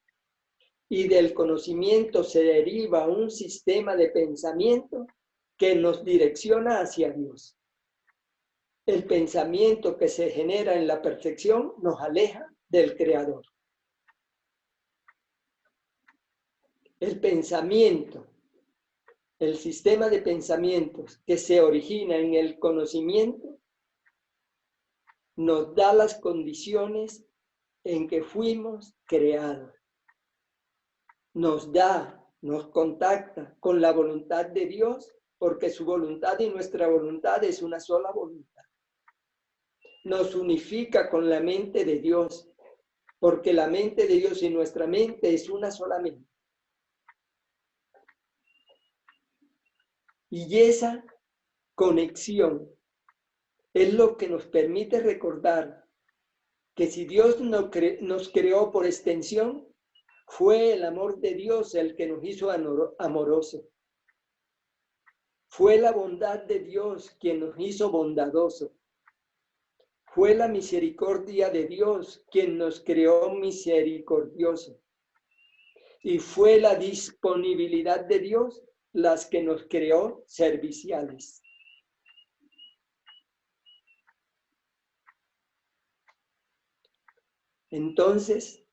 Y del conocimiento se deriva un sistema de pensamiento que nos direcciona hacia Dios. El pensamiento que se genera en la perfección nos aleja del Creador. El pensamiento, el sistema de pensamientos que se origina en el conocimiento, nos da las condiciones en que fuimos creados. Nos contacta con la voluntad de Dios, porque su voluntad y nuestra voluntad es una sola voluntad. Nos unifica con la mente de Dios, porque la mente de Dios y nuestra mente es una sola mente. Y esa conexión es lo que nos permite recordar que si Dios nos creó por extensión, fue el amor de Dios el que nos hizo amorosos. Fue la bondad de Dios quien nos hizo bondadosos. Fue la misericordia de Dios quien nos creó misericordiosos. Y fue la disponibilidad de Dios las que nos creó serviciales. Entonces,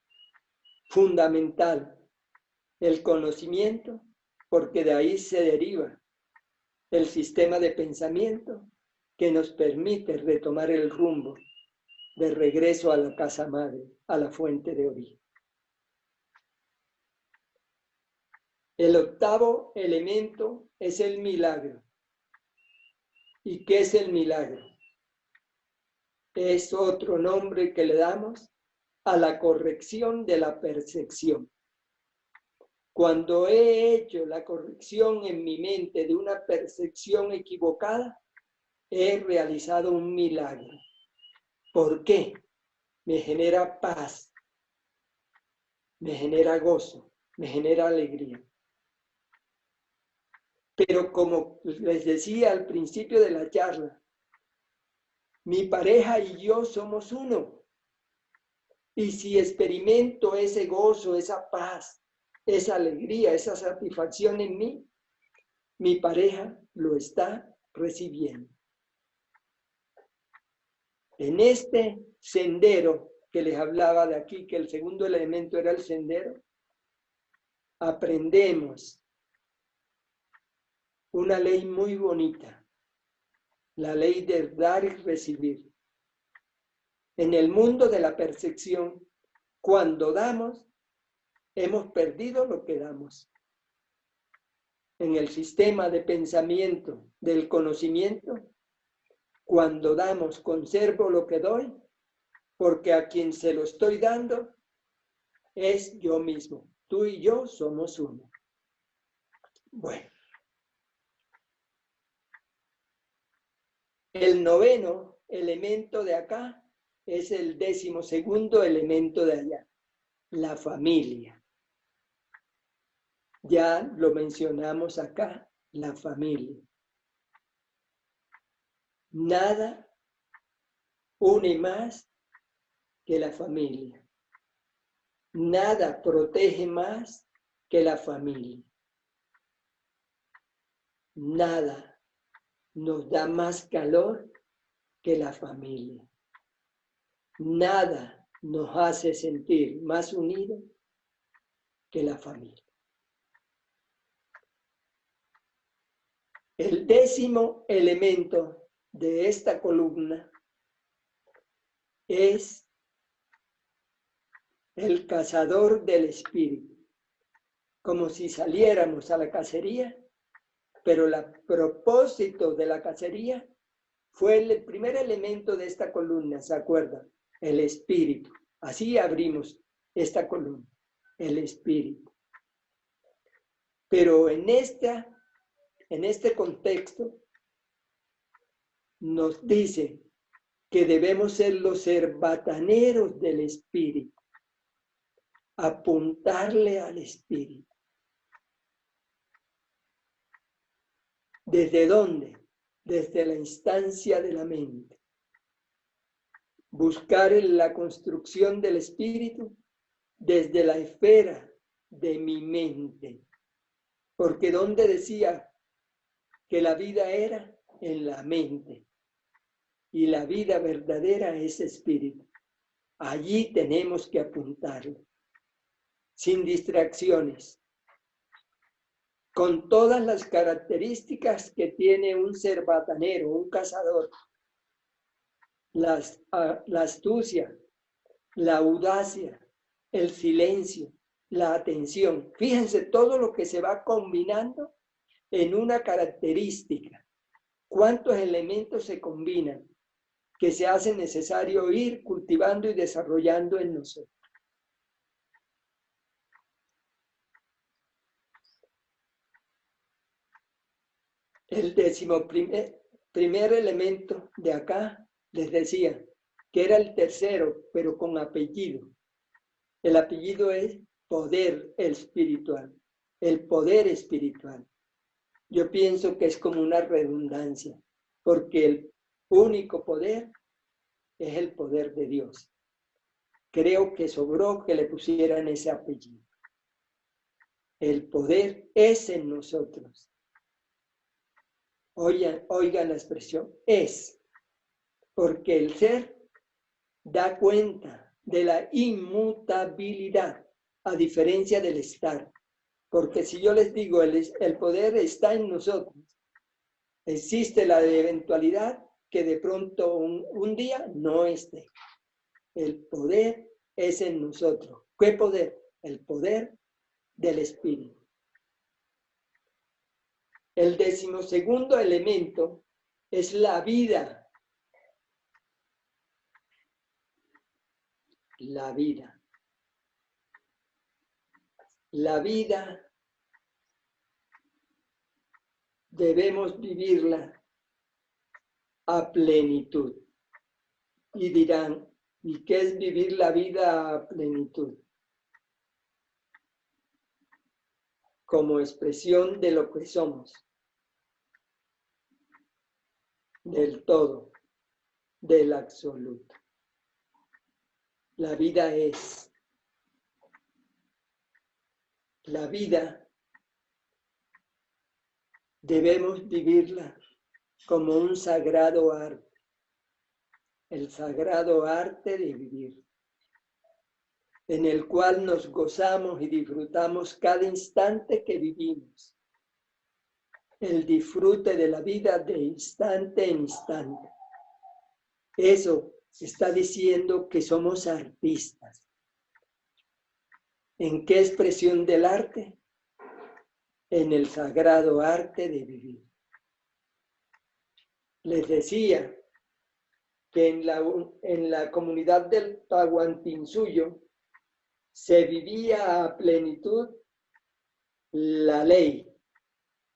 fundamental el conocimiento, porque de ahí se deriva el sistema de pensamiento que nos permite retomar el rumbo de regreso a la casa madre, a la fuente de origen. El octavo elemento es el milagro. ¿Y qué es el milagro? Es otro nombre que le damos a la corrección de la percepción. Cuando he hecho la corrección en mi mente de una percepción equivocada, he realizado un milagro. ¿Por qué? Me genera paz, me genera gozo, me genera alegría. Pero como les decía al principio de la charla, mi pareja y yo somos uno. Y si experimento ese gozo, esa paz, esa alegría, esa satisfacción en mí, mi pareja lo está recibiendo. En este sendero que les hablaba de aquí, que el segundo elemento era el sendero, aprendemos una ley muy bonita, la ley de dar y recibir. En el mundo de la percepción, cuando damos, hemos perdido lo que damos. En el sistema de pensamiento del conocimiento, cuando damos, conservo lo que doy, porque a quien se lo estoy dando es yo mismo. Tú y yo somos uno. Bueno. El noveno elemento de acá es el 12º elemento de allá, la familia. Ya lo mencionamos acá, la familia. Nada une más que la familia. Nada protege más que la familia. Nada nos da más calor que la familia. Nada nos hace sentir más unidos que la familia. El 10º elemento de esta columna es el cazador del espíritu. Como si saliéramos a la cacería, pero el propósito de la cacería fue el primer elemento de esta columna, ¿se acuerdan? El espíritu. Así abrimos esta columna, el espíritu. Pero en este contexto nos dice que debemos ser los cerbataneros del espíritu, apuntarle al espíritu. ¿Desde dónde? Desde la instancia de la mente. Buscar en la construcción del espíritu desde la esfera de mi mente. Porque ¿dónde decía que la vida era? En la mente. Y la vida verdadera es espíritu. Allí tenemos que apuntarlo. Sin distracciones. Con todas las características que tiene un cerbatanero, un cazador. La astucia, la audacia, el silencio, la atención. Fíjense todo lo que se va combinando en una característica. ¿Cuántos elementos se combinan que se hace necesario ir cultivando y desarrollando en nosotros? El 11º elemento de acá, les decía, que era el tercero, pero con apellido. El apellido es poder espiritual, el poder espiritual. Yo pienso que es como una redundancia, porque el único poder es el poder de Dios. Creo que sobró que le pusieran ese apellido. El poder es en nosotros. Oigan la expresión, es, porque el ser da cuenta de la inmutabilidad, a diferencia del estar. Porque si yo les digo, el poder está en nosotros, existe la eventualidad que de pronto un día no esté. El poder es en nosotros. ¿Qué poder? El poder del espíritu. El 12º elemento es la vida. La vida. La vida debemos vivirla a plenitud. Y dirán, ¿y qué es vivir la vida a plenitud? Como expresión de lo que somos. Del todo, del absoluto. La vida es. La vida debemos vivirla como un sagrado arte. El sagrado arte de vivir. En el cual nos gozamos y disfrutamos cada instante que vivimos. El disfrute de la vida de instante en instante. Eso está diciendo que somos artistas. ¿En qué expresión del arte? En el sagrado arte de vivir. Les decía que en la comunidad del Tahuantinsuyo se vivía a plenitud la ley.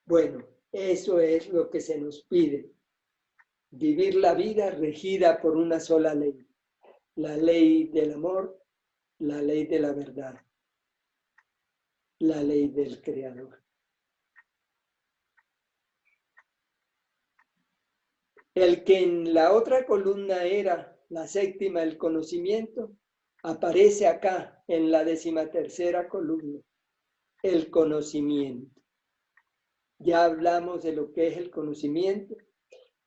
Bueno, eso es lo que se nos pide. Vivir la vida regida por una sola ley. La ley del amor, la ley de la verdad, la ley del Creador. El que en la otra columna era la séptima, el conocimiento, aparece acá en la 13ª columna, el conocimiento. Ya hablamos de lo que es el conocimiento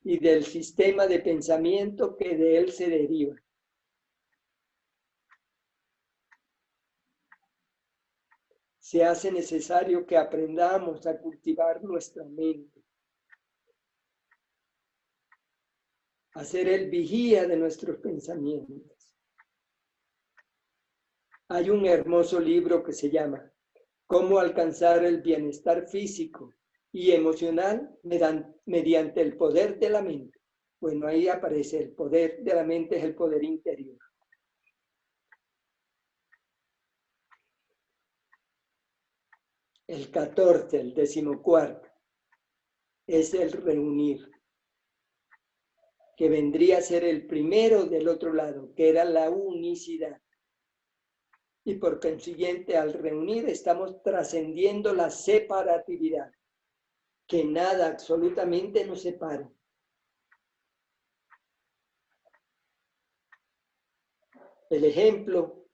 y del sistema de pensamiento que de él se deriva. Se hace necesario que aprendamos a cultivar nuestra mente, a ser el vigía de nuestros pensamientos. Hay un hermoso libro que se llama Cómo alcanzar el bienestar físico y emocional mediante el poder de la mente. Bueno, ahí aparece el poder de la mente, es el poder interior. El 14, el 14º, es el reunir, que vendría a ser el primero del otro lado, que era la unicidad. Y por consiguiente, al reunir, estamos trascendiendo la separatividad, que nada absolutamente nos separa. El ejemplo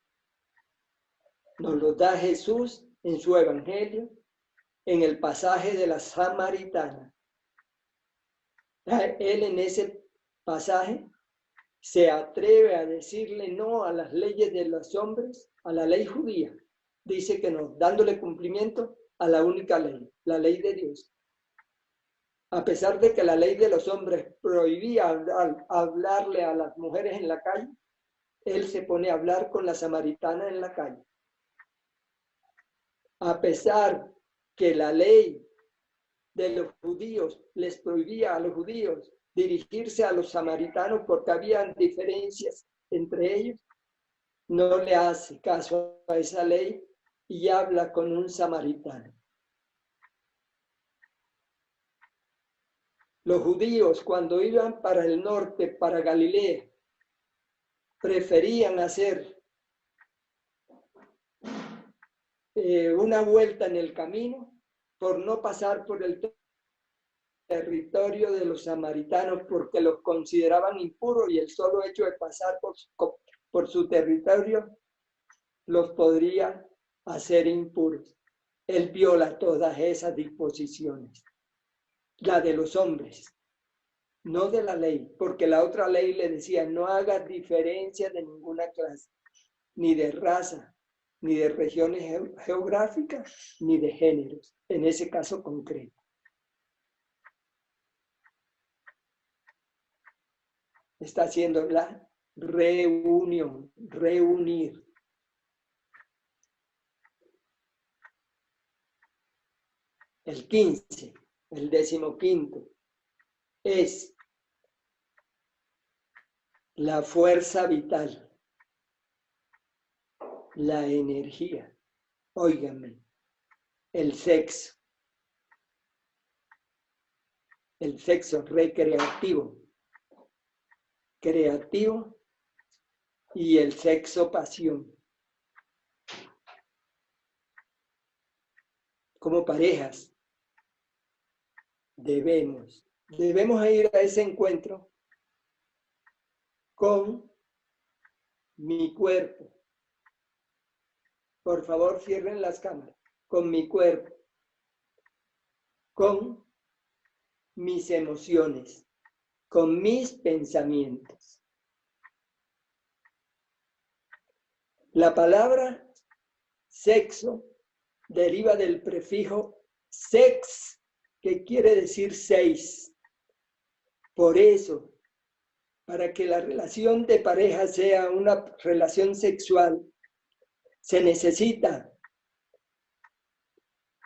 nos lo da Jesús en su Evangelio, en el pasaje de la Samaritana. Él en ese pasaje se atreve a decirle no a las leyes de los hombres, a la ley judía. Dice que no, dándole cumplimiento a la única ley, la ley de Dios. A pesar de que la ley de los hombres prohibía hablarle a las mujeres en la calle, él se pone a hablar con la samaritana en la calle. A pesar que la ley de los judíos les prohibía a los judíos dirigirse a los samaritanos porque habían diferencias entre ellos, no le hace caso a esa ley y habla con un samaritano. Los judíos, cuando iban para el norte, para Galilea, preferían hacer una vuelta en el camino por no pasar por el territorio de los samaritanos porque los consideraban impuros y el solo hecho de pasar por su territorio los podría hacer impuros. Él viola todas esas disposiciones, la de los hombres, no de la ley, porque la otra ley le decía no hagas diferencia de ninguna clase, ni de raza, ni de regiones geográficas, ni de géneros, en ese caso concreto. Está haciendo la reunión, reunir. El 15, el 15º, es la fuerza vital, la energía. Óiganme, el sexo recreativo, creativo y el sexo pasión. Como parejas, debemos ir a ese encuentro con mi cuerpo. Por favor, cierren las cámaras. Con mi cuerpo, con mis emociones, con mis pensamientos. La palabra sexo deriva del prefijo sex, que quiere decir 6. Por eso, para que la relación de pareja sea una relación sexual, se necesita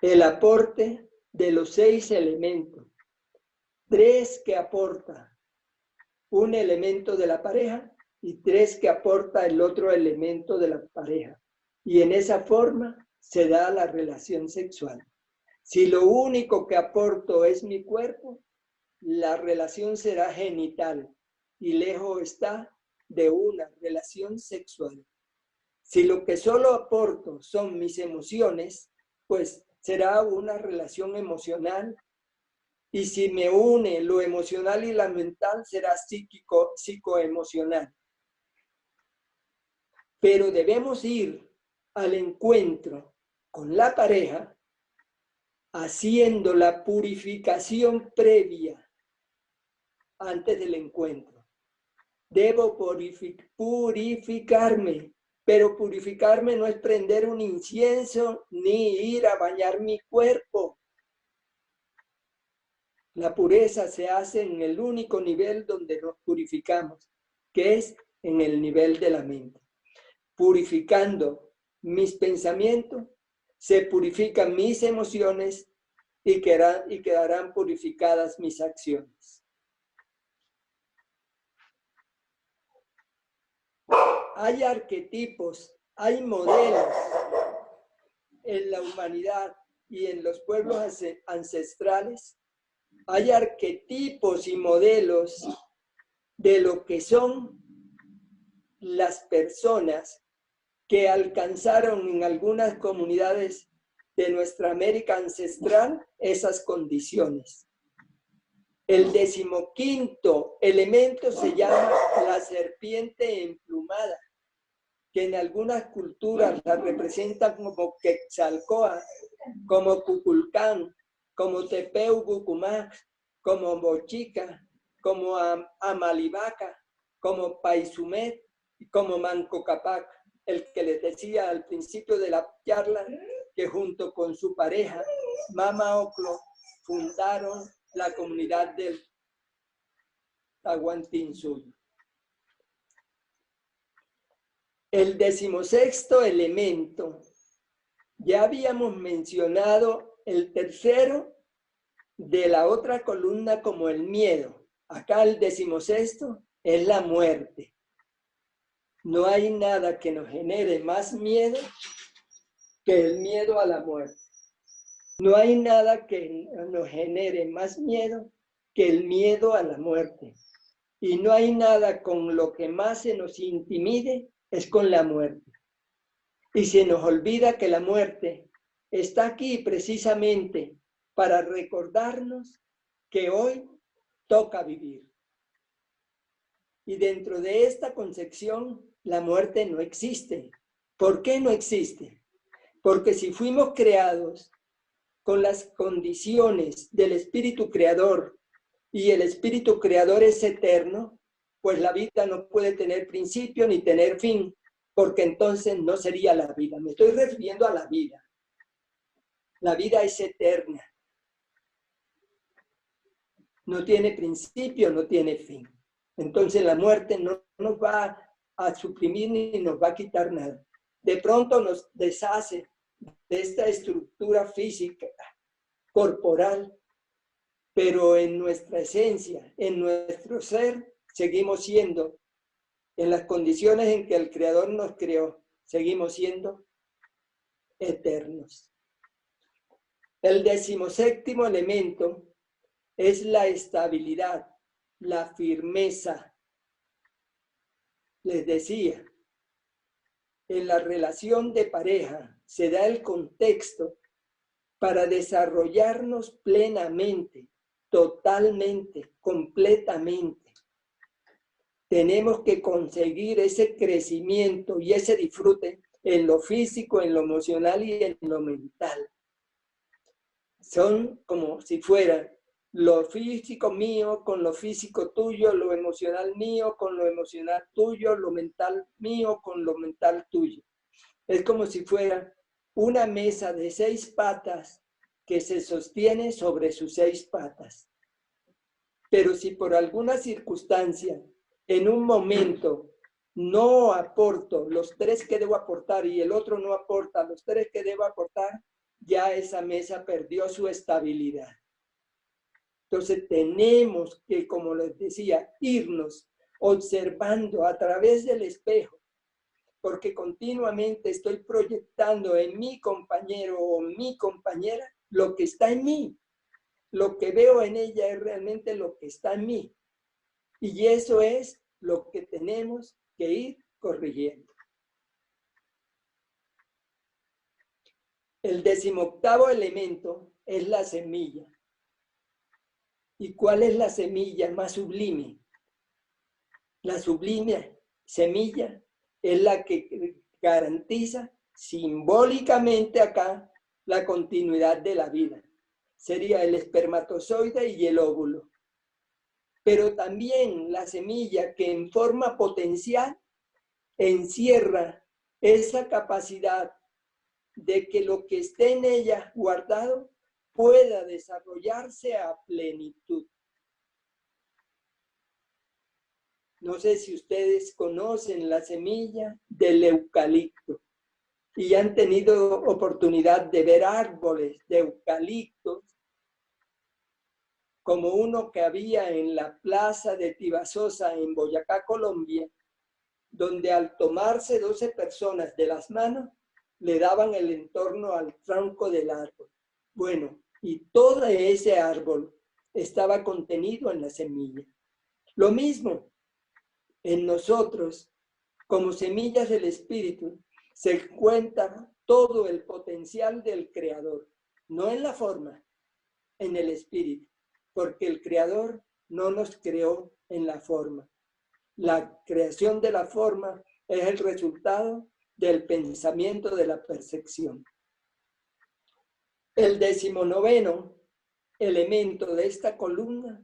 el aporte de los 6 elementos. 3 que aporta un elemento de la pareja y 3 que aporta el otro elemento de la pareja. Y en esa forma se da la relación sexual. Si lo único que aporto es mi cuerpo, la relación será genital y lejos está de una relación sexual. Si lo que solo aporto son mis emociones, pues será una relación emocional. Y si me une lo emocional y la mental, será psicoemocional. Pero debemos ir al encuentro con la pareja haciendo la purificación previa antes del encuentro. Debo purificarme, pero purificarme no es prender un incienso ni ir a bañar mi cuerpo. La pureza se hace en el único nivel donde nos purificamos, que es en el nivel de la mente. Purificando mis pensamientos, se purifican mis emociones y quedarán purificadas mis acciones. Hay arquetipos, hay modelos en la humanidad y en los pueblos ancestrales. Hay arquetipos y modelos de lo que son las personas que alcanzaron en algunas comunidades de nuestra América ancestral esas condiciones. El 15º elemento se llama la serpiente emplumada, que en algunas culturas la representan como Quetzalcóatl, como Cuculcán, como Tepeu-Gucumá, como Mochica, como Amalivaca, como Paisumet, como Manco Cápac, el que les decía al principio de la charla que junto con su pareja, Mama Ocllo, fundaron la comunidad del Tahuantinsuyo. El 16º elemento, ya habíamos mencionado el tercero de la otra columna como el miedo. Acá el 16º es la muerte. No hay nada que nos genere más miedo que el miedo a la muerte. No hay nada que nos genere más miedo que el miedo a la muerte. Y no hay nada con lo que más se nos intimide es con la muerte. Y se nos olvida que la muerte está aquí precisamente para recordarnos que hoy toca vivir. Y dentro de esta concepción, la muerte no existe. ¿Por qué no existe? Porque si fuimos creados con las condiciones del espíritu creador y el espíritu creador es eterno, pues la vida no puede tener principio ni tener fin, porque entonces no sería la vida. Me estoy refiriendo a la vida. La vida es eterna. No tiene principio, no tiene fin. Entonces la muerte no nos va a suprimir ni nos va a quitar nada. De pronto nos deshace de esta estructura física, corporal, pero en nuestra esencia, en nuestro ser, seguimos siendo, en las condiciones en que el Creador nos creó, seguimos siendo eternos. El 17º elemento es la estabilidad, la firmeza. Les decía, en la relación de pareja se da el contexto para desarrollarnos plenamente, totalmente, completamente. Tenemos que conseguir ese crecimiento y ese disfrute en lo físico, en lo emocional y en lo mental. Son como si fueran lo físico mío con lo físico tuyo, lo emocional mío con lo emocional tuyo, lo mental mío con lo mental tuyo. Es como si fuera una mesa de 6 patas que se sostiene sobre sus 6 patas. Pero si por alguna circunstancia, en un momento, no aporto los 3 que debo aportar y el otro no aporta los 3 que debo aportar, ya esa mesa perdió su estabilidad. Entonces tenemos que, como les decía, irnos observando a través del espejo, porque continuamente estoy proyectando en mi compañero o mi compañera lo que está en mí. Lo que veo en ella es realmente lo que está en mí. Y eso es lo que tenemos que ir corrigiendo. El 18º elemento es la semilla. ¿Y cuál es la semilla más sublime? La sublime semilla es la que garantiza simbólicamente acá la continuidad de la vida. Sería el espermatozoide y el óvulo. Pero también la semilla que en forma potencial encierra esa capacidad de que lo que esté en ella guardado pueda desarrollarse a plenitud. No sé si ustedes conocen la semilla del eucalipto y han tenido oportunidad de ver árboles de eucaliptos, como uno que había en la plaza de Tibasosa en Boyacá, Colombia, donde al tomarse 12 personas de las manos, le daban el entorno al tronco del árbol. Bueno, y todo ese árbol estaba contenido en la semilla. Lo mismo, en nosotros, como semillas del Espíritu, se encuentra todo el potencial del Creador, no en la forma, en el Espíritu, porque el Creador no nos creó en la forma. La creación de la forma es el resultado del pensamiento de la percepción. El 19º elemento de esta columna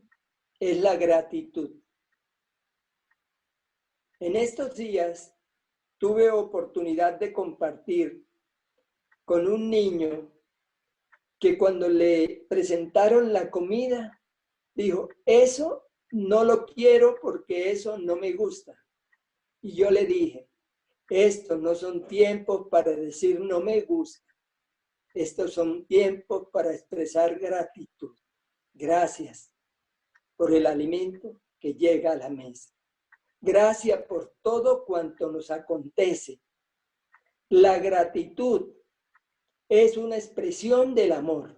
es la gratitud. En estos días tuve oportunidad de compartir con un niño que cuando le presentaron la comida, dijo, eso no lo quiero porque eso no me gusta. Y yo le dije, estos no son tiempos para decir no me gusta. Estos son tiempos para expresar gratitud. Gracias por el alimento que llega a la mesa. Gracias por todo cuanto nos acontece. La gratitud es una expresión del amor.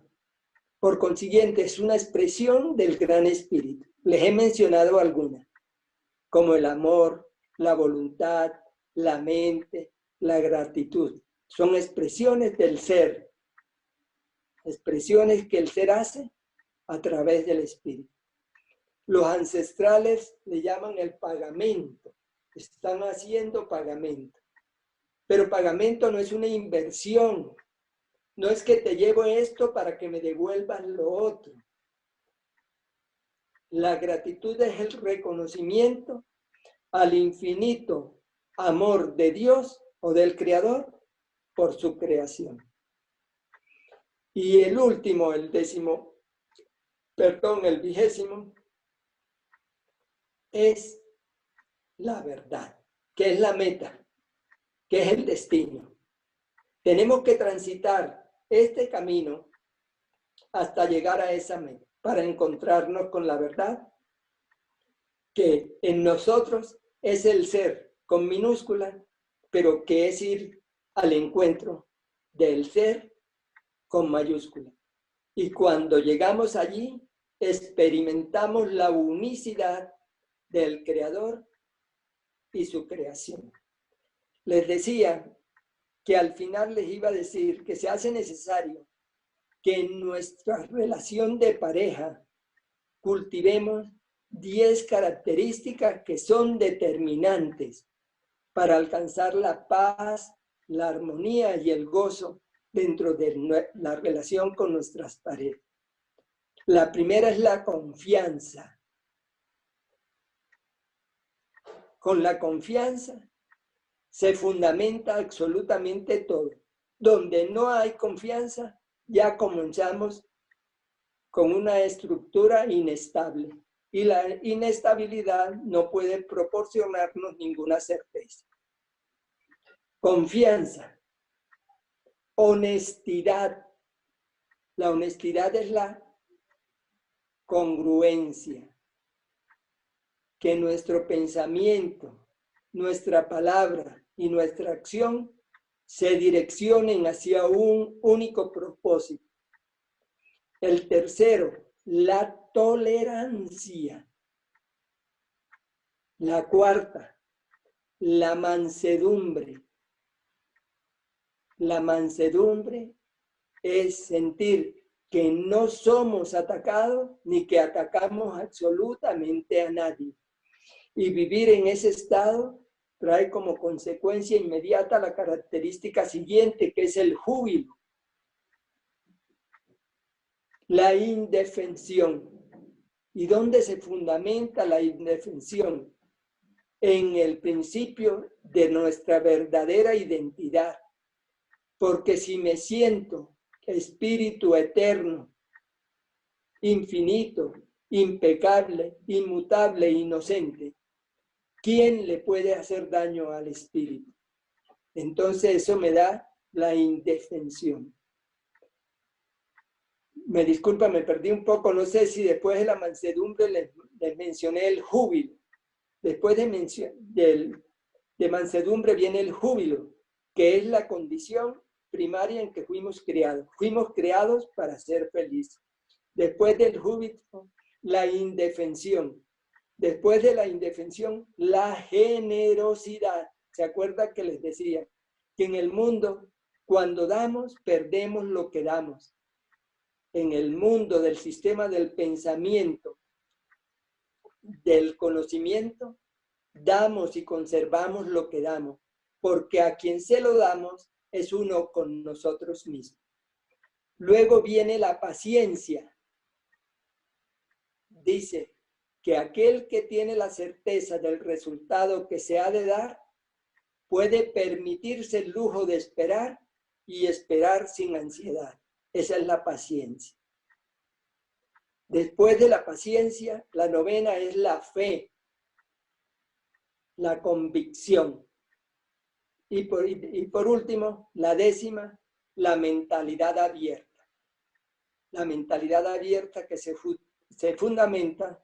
Por consiguiente, es una expresión del Gran Espíritu. Les he mencionado algunas, como el amor, la voluntad, la mente, la gratitud. Son expresiones del ser, expresiones que el ser hace a través del Espíritu. Los ancestrales le llaman el pagamento. Están haciendo pagamento. Pero pagamento no es una inversión. No es que te llevo esto para que me devuelvas lo otro. La gratitud es el reconocimiento al infinito amor de Dios o del Creador por su creación. Y el último, el 20º, es la verdad, que es la meta, que es el destino. Tenemos que transitar este camino hasta llegar a esa meta, para encontrarnos con la verdad, que en nosotros es el ser con minúscula, pero que es ir al encuentro del ser con mayúscula. Y cuando llegamos allí, experimentamos la unicidad del Creador y su creación. Les decía que al final les iba a decir que se hace necesario que en nuestra relación de pareja cultivemos 10 características que son determinantes para alcanzar la paz, la armonía y el gozo dentro de la relación con nuestras parejas. La primera es la confianza. Con la confianza se fundamenta absolutamente todo. Donde no hay confianza, ya comenzamos con una estructura inestable. y la inestabilidad no puede proporcionarnos ninguna certeza. Confianza, honestidad. La honestidad es la congruencia, que nuestro pensamiento, nuestra palabra y nuestra acción se direccionen hacia un único propósito. El tercero, la tolerancia. La cuarta, la mansedumbre. La mansedumbre es sentir que no somos atacados ni que atacamos absolutamente a nadie. Y vivir en ese estado trae como consecuencia inmediata la característica siguiente, que es el júbilo. La indefensión. ¿Y dónde se fundamenta la indefensión? En el principio de nuestra verdadera identidad. Porque si me siento espíritu eterno, infinito, impecable, inmutable, inocente, ¿quién le puede hacer daño al espíritu? Entonces eso me da la indefensión. Me disculpa, me perdí un poco, no sé si después de la mansedumbre les mencioné el júbilo. Después de mansedumbre viene el júbilo, que es la condición primaria en que fuimos creados. Fuimos creados para ser felices. Después del júbilo, la indefensión. Después de la indefensión, la generosidad. ¿Se acuerda que les decía que en el mundo, cuando damos, perdemos lo que damos? En el mundo del sistema del pensamiento, del conocimiento, damos y conservamos lo que damos, porque a quien se lo damos es uno con nosotros mismos. Luego viene la paciencia. Dice que aquel que tiene la certeza del resultado que se ha de dar, puede permitirse el lujo de esperar y esperar sin ansiedad. Esa es la paciencia. Después de la paciencia, la novena es la fe, la convicción. Y por último, la décima, la mentalidad abierta. La mentalidad abierta que se fundamenta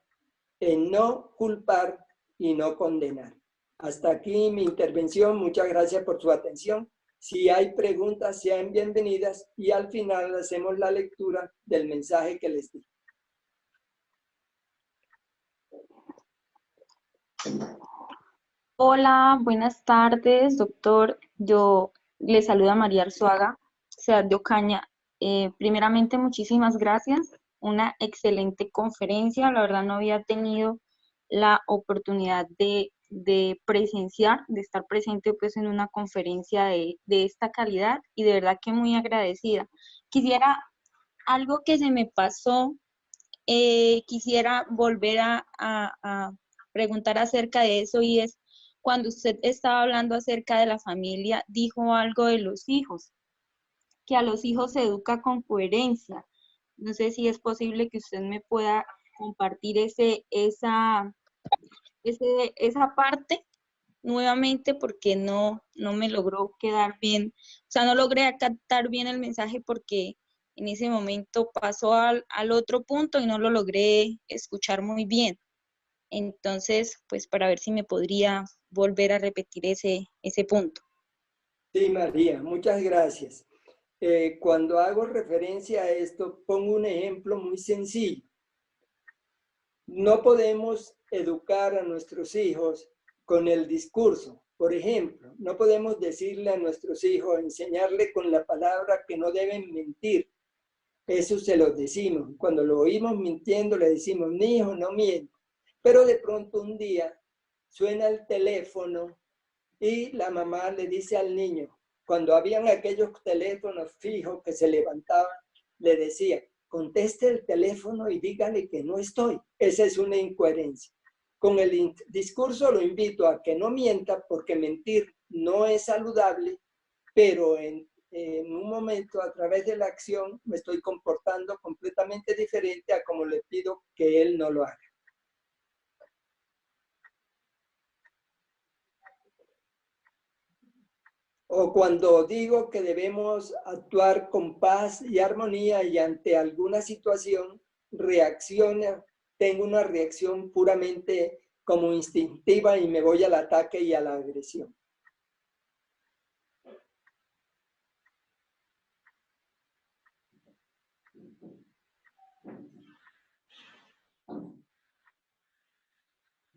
en no culpar y no condenar. Hasta aquí mi intervención. Muchas gracias por su atención. Si hay preguntas, sean bienvenidas y al final hacemos la lectura del mensaje que les di.
Hola, buenas tardes, doctor. Yo le saludo a María Arzuaga, Ciudad de Ocaña. Primeramente, muchísimas gracias. Una excelente conferencia. La verdad no había tenido la oportunidad de presenciar, de estar presente pues en una conferencia de esta calidad y de verdad que muy agradecida. Quisiera, algo que se me pasó, quisiera volver a preguntar acerca de eso y es, cuando usted estaba hablando acerca de la familia, dijo algo de los hijos, que a los hijos se educa con coherencia. No sé si es posible que usted me pueda compartir esa parte nuevamente porque no me logró quedar bien, o sea, no logré captar bien el mensaje porque en ese momento pasó al otro punto y no lo logré escuchar muy bien. Entonces, pues para ver si me podría volver a repetir ese punto.
Sí, María, muchas gracias. Cuando hago referencia a esto, pongo un ejemplo muy sencillo. No podemos educar a nuestros hijos con el discurso. Por ejemplo, no podemos decirle a nuestros hijos, enseñarle con la palabra que no deben mentir. Eso se lo decimos. Cuando lo oímos mintiendo, le decimos, mi hijo, no miente. Pero de pronto un día suena el teléfono y la mamá le dice al niño, cuando habían aquellos teléfonos fijos que se levantaban, le decía, conteste el teléfono y dígale que no estoy. Esa es una incoherencia. Con el discurso lo invito a que no mienta porque mentir no es saludable, pero en un momento a través de la acción me estoy comportando completamente diferente a como le pido que él no lo haga. O cuando digo que debemos actuar con paz y armonía y ante alguna situación tengo una reacción puramente como instintiva y me voy al ataque y a la agresión.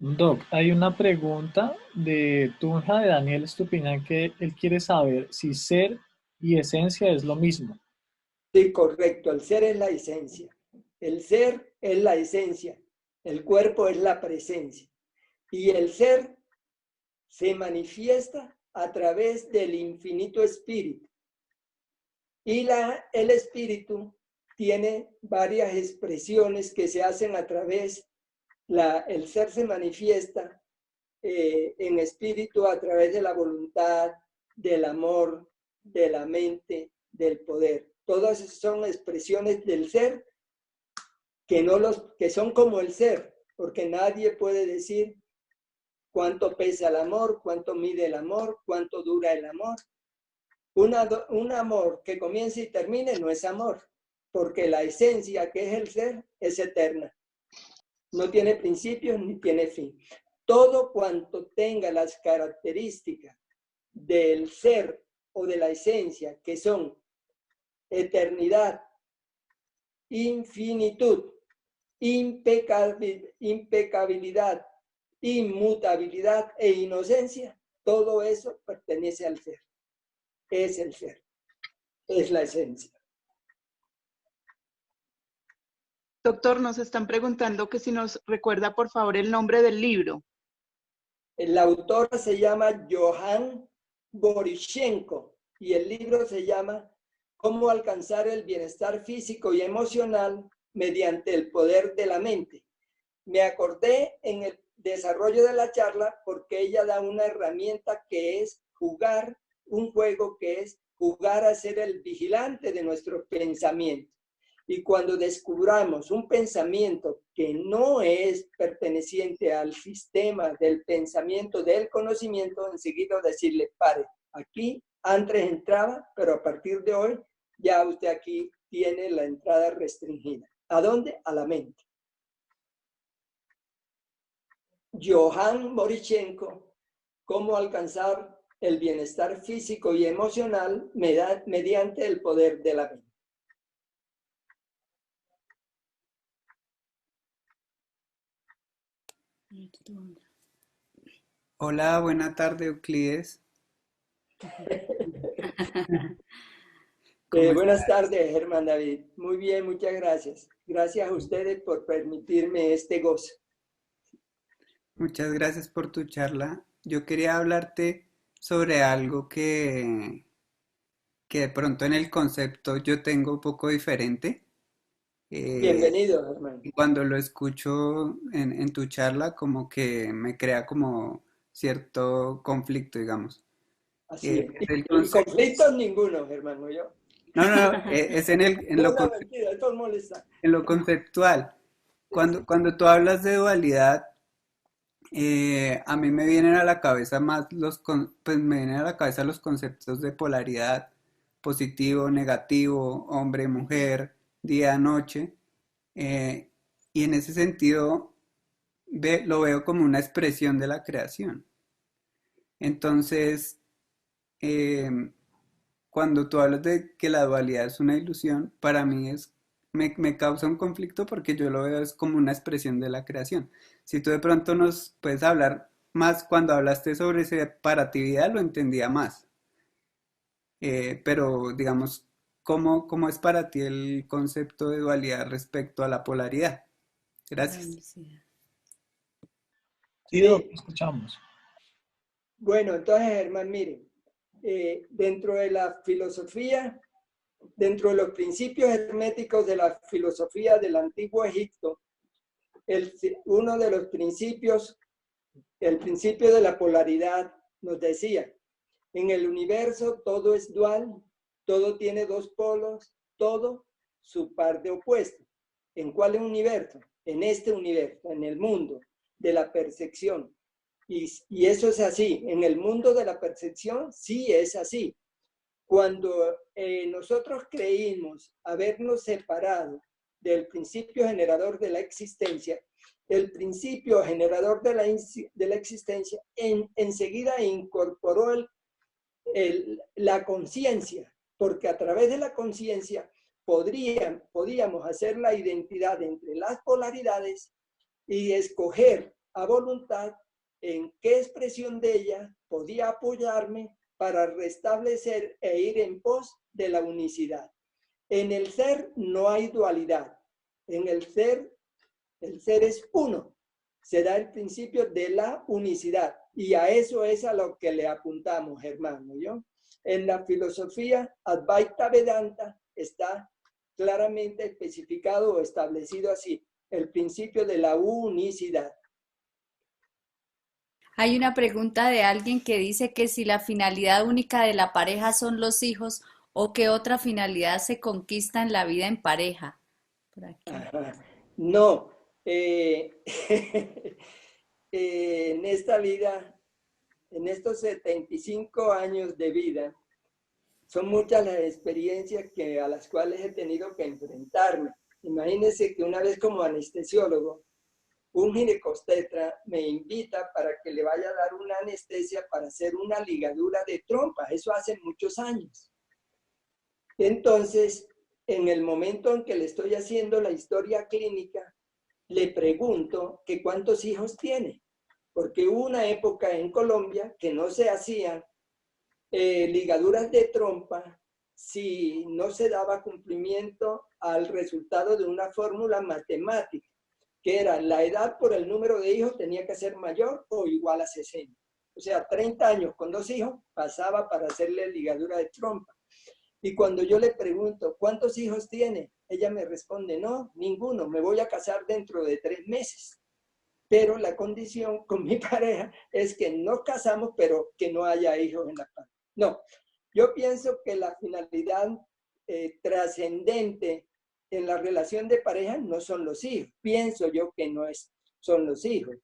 Doc, hay una pregunta de Tunja de Daniel Estupiñán que él quiere saber si ser y esencia es lo mismo.
Sí, correcto. El ser es la esencia. El ser es la esencia. El cuerpo es la presencia. Y el ser se manifiesta a través del infinito espíritu. Y el espíritu tiene varias expresiones que se hacen a través, el ser se manifiesta en espíritu a través de la voluntad, del amor, de la mente, del poder. Todas son expresiones del ser que son como el ser, porque nadie puede decir cuánto pesa el amor, cuánto mide el amor, cuánto dura el amor. Un amor que comience y termine no es amor, porque la esencia que es el ser es eterna. No tiene principios ni tiene fin. Todo cuanto tenga las características del ser o de la esencia, que son eternidad, infinitud, impecabilidad, inmutabilidad e inocencia, todo eso pertenece al ser. Es el ser, es la esencia.
Doctor, nos están preguntando que si nos recuerda, por favor, el nombre del libro.
La autora se llama Johann Borysenko y el libro se llama Cómo alcanzar el bienestar físico y emocional mediante el poder de la mente. Me acordé en el desarrollo de la charla porque ella da una herramienta que es jugar, un juego que es jugar a ser el vigilante de nuestros pensamientos. Y cuando descubramos un pensamiento que no es perteneciente al sistema del pensamiento, del conocimiento, enseguida decirle, pare, aquí antes entraba, pero a partir de hoy ya usted aquí tiene la entrada restringida. ¿A dónde? A la mente. Johann Borysenko, cómo alcanzar el bienestar físico y emocional mediante el poder de la mente.
Hola, buena tarde, Euclides.
Buenas tardes, Germán David. Muy bien, muchas gracias. Gracias a ustedes por permitirme este gozo.
Muchas gracias por tu charla. Yo quería hablarte sobre algo que de pronto en el concepto yo tengo un poco diferente.
Bienvenido, Germán.
Y cuando lo escucho en tu charla, como que me crea como cierto conflicto, digamos.
Así es.
El
Y
concepto...
conflictos ninguno, Germán, ¿no yo?
No, es en
No, mentira, esto molesta.
en lo conceptual. Cuando tú hablas de dualidad, a mí me vienen a la cabeza más pues me vienen a la cabeza los conceptos de polaridad, positivo, negativo, hombre, mujer, día, noche, y en ese sentido lo veo como una expresión de la creación. Entonces, cuando tú hablas de que la dualidad es una ilusión, para mí me causa un conflicto porque yo lo veo es como una expresión de la creación. Si tú de pronto nos puedes hablar más, cuando hablaste sobre separatividad lo entendía más. Pero digamos, ¿cómo es para ti el concepto de dualidad respecto a la polaridad? Gracias.
Sí, Doc, escuchamos.
Bueno, entonces, Germán, miren, dentro de la filosofía, dentro de los principios herméticos de la filosofía del antiguo Egipto, uno de los principios, el principio de la polaridad, nos decía, en el universo todo es dual, todo tiene dos polos, todo su parte opuesta. ¿En cuál universo? En este universo, en el mundo de la percepción. Y eso es así. En el mundo de la percepción sí es así. Cuando nosotros creímos habernos separado del principio generador de la existencia, el principio generador de la existencia enseguida incorporó la conciencia, porque a través de la conciencia podíamos hacer la identidad entre las polaridades y escoger a voluntad en qué expresión de ella podía apoyarme para restablecer e ir en pos de la unicidad. En el ser no hay dualidad. En el ser es uno. Se da el principio de la unicidad. Y a eso es a lo que le apuntamos, hermano. ¿Yo? En la filosofía Advaita Vedanta está claramente especificado o establecido así, el principio de la unicidad.
Hay una pregunta de alguien que dice que si la finalidad única de la pareja son los hijos o qué otra finalidad se conquista en la vida en pareja. Por aquí.
Ajá. No, en esta vida, en estos 75 años de vida, son muchas las experiencias a las cuales he tenido que enfrentarme. Imagínense que una vez como anestesiólogo, un ginecobstetra me invita para que le vaya a dar una anestesia para hacer una ligadura de trompa. Eso hace muchos años. Entonces, en el momento en que le estoy haciendo la historia clínica, le pregunto que cuántos hijos tiene. Porque hubo una época en Colombia que no se hacían ligaduras de trompa si no se daba cumplimiento al resultado de una fórmula matemática, que era la edad por el número de hijos tenía que ser mayor o igual a 60. O sea, 30 años con 2 hijos pasaba para hacerle ligadura de trompa. Y cuando yo le pregunto, ¿cuántos hijos tiene? Ella me responde, no, ninguno, me voy a casar dentro de 3 meses. Pero la condición con mi pareja es que nos casamos, pero que no haya hijos en la pareja. No, yo pienso que la finalidad trascendente en la relación de pareja no son los hijos. Pienso yo que no son los hijos.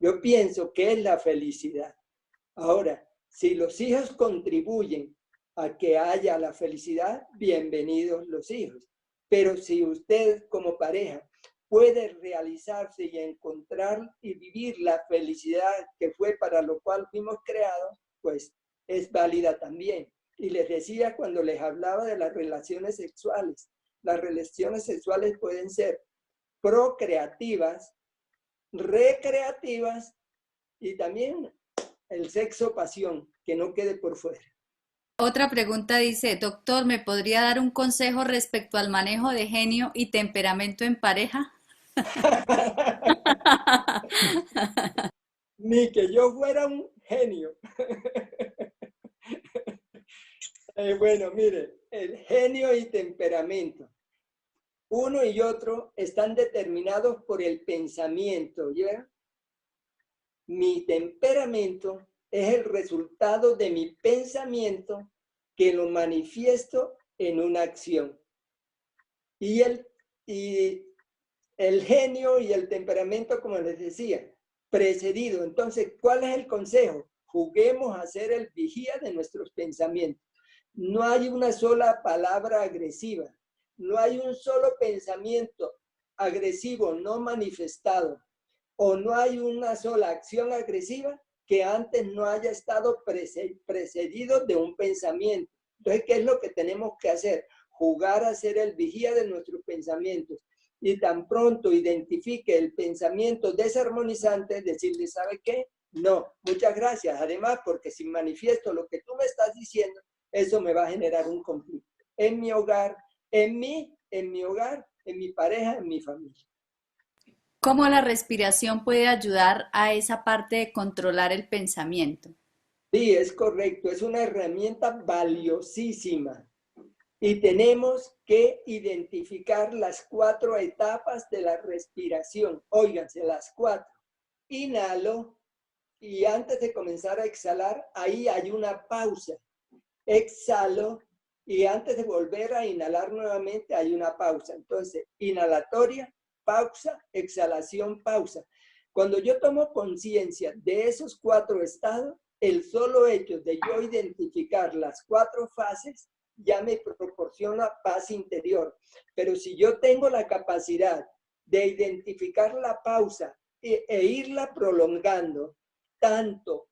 Yo pienso que es la felicidad. Ahora, si los hijos contribuyen a que haya la felicidad, bienvenidos los hijos. Pero si usted como pareja puede realizarse y encontrar y vivir la felicidad que fue para lo cual fuimos creados, pues es válida también. Y les decía cuando les hablaba de las relaciones sexuales pueden ser procreativas, recreativas y también el sexo pasión, que no quede por fuera.
Otra pregunta dice, doctor, ¿me podría dar un consejo respecto al manejo de genio y temperamento en pareja?
Ni que yo fuera un genio. Bueno, mire, el genio y temperamento. Uno y otro están determinados por el pensamiento, ¿ya? Mi temperamento es el resultado de mi pensamiento que lo manifiesto en una acción. Y el genio y el temperamento, como les decía, precedido. Entonces, ¿cuál es el consejo? Juguemos a ser el vigía de nuestros pensamientos. No hay una sola palabra agresiva. No hay un solo pensamiento agresivo no manifestado. O no hay una sola acción agresiva que antes no haya estado precedido de un pensamiento. Entonces, ¿qué es lo que tenemos que hacer? Jugar a ser el vigía de nuestros pensamientos. Y tan pronto identifique el pensamiento desarmonizante, decirle, ¿sabe qué? No, muchas gracias. Además, porque si manifiesto lo que tú me estás diciendo, eso me va a generar un conflicto en mi hogar, en mi hogar, en mi pareja, en mi familia.
¿Cómo la respiración puede ayudar a esa parte de controlar el pensamiento?
Sí, es correcto. Es una herramienta valiosísima. Y tenemos que identificar las 4 etapas de la respiración. Óiganse, las 4. Inhalo y antes de comenzar a exhalar, ahí hay una pausa. Exhalo y antes de volver a inhalar nuevamente hay una pausa. Entonces, inhalatoria, pausa, exhalación, pausa. Cuando yo tomo conciencia de esos 4 estados, el solo hecho de yo identificar las 4 fases ya me proporciona paz interior. Pero si yo tengo la capacidad de identificar la pausa e irla prolongando, tanto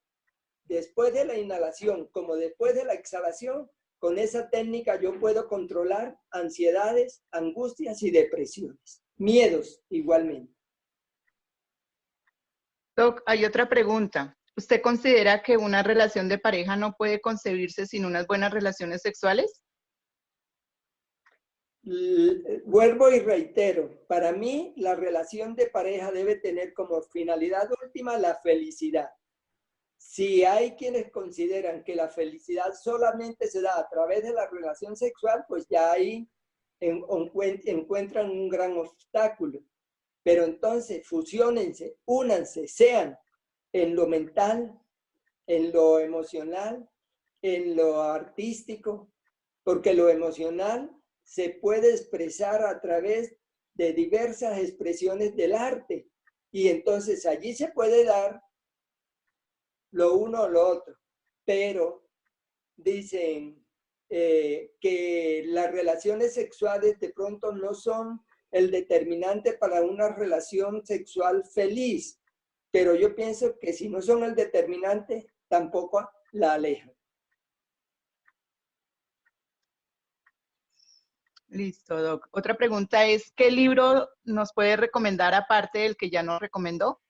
después de la inhalación como después de la exhalación, con esa técnica yo puedo controlar ansiedades, angustias y depresiones. Miedos igualmente.
Doc, hay otra pregunta. ¿Usted considera que una relación de pareja no puede concebirse sin unas buenas relaciones sexuales?
Vuelvo y reitero, para mí la relación de pareja debe tener como finalidad última la felicidad. Si hay quienes consideran que la felicidad solamente se da a través de la relación sexual, pues ya ahí encuentran un gran obstáculo. Pero entonces fusiónense, únanse, sean en lo mental, en lo emocional, en lo artístico, porque lo emocional se puede expresar a través de diversas expresiones del arte. Y entonces allí se puede dar lo uno o lo otro. Pero dicen que las relaciones sexuales de pronto no son el determinante para una relación sexual feliz. Pero yo pienso que si no son el determinante, tampoco la alejan.
Listo, Doc. Otra pregunta es, ¿qué libro nos puede recomendar aparte del que ya nos recomendó?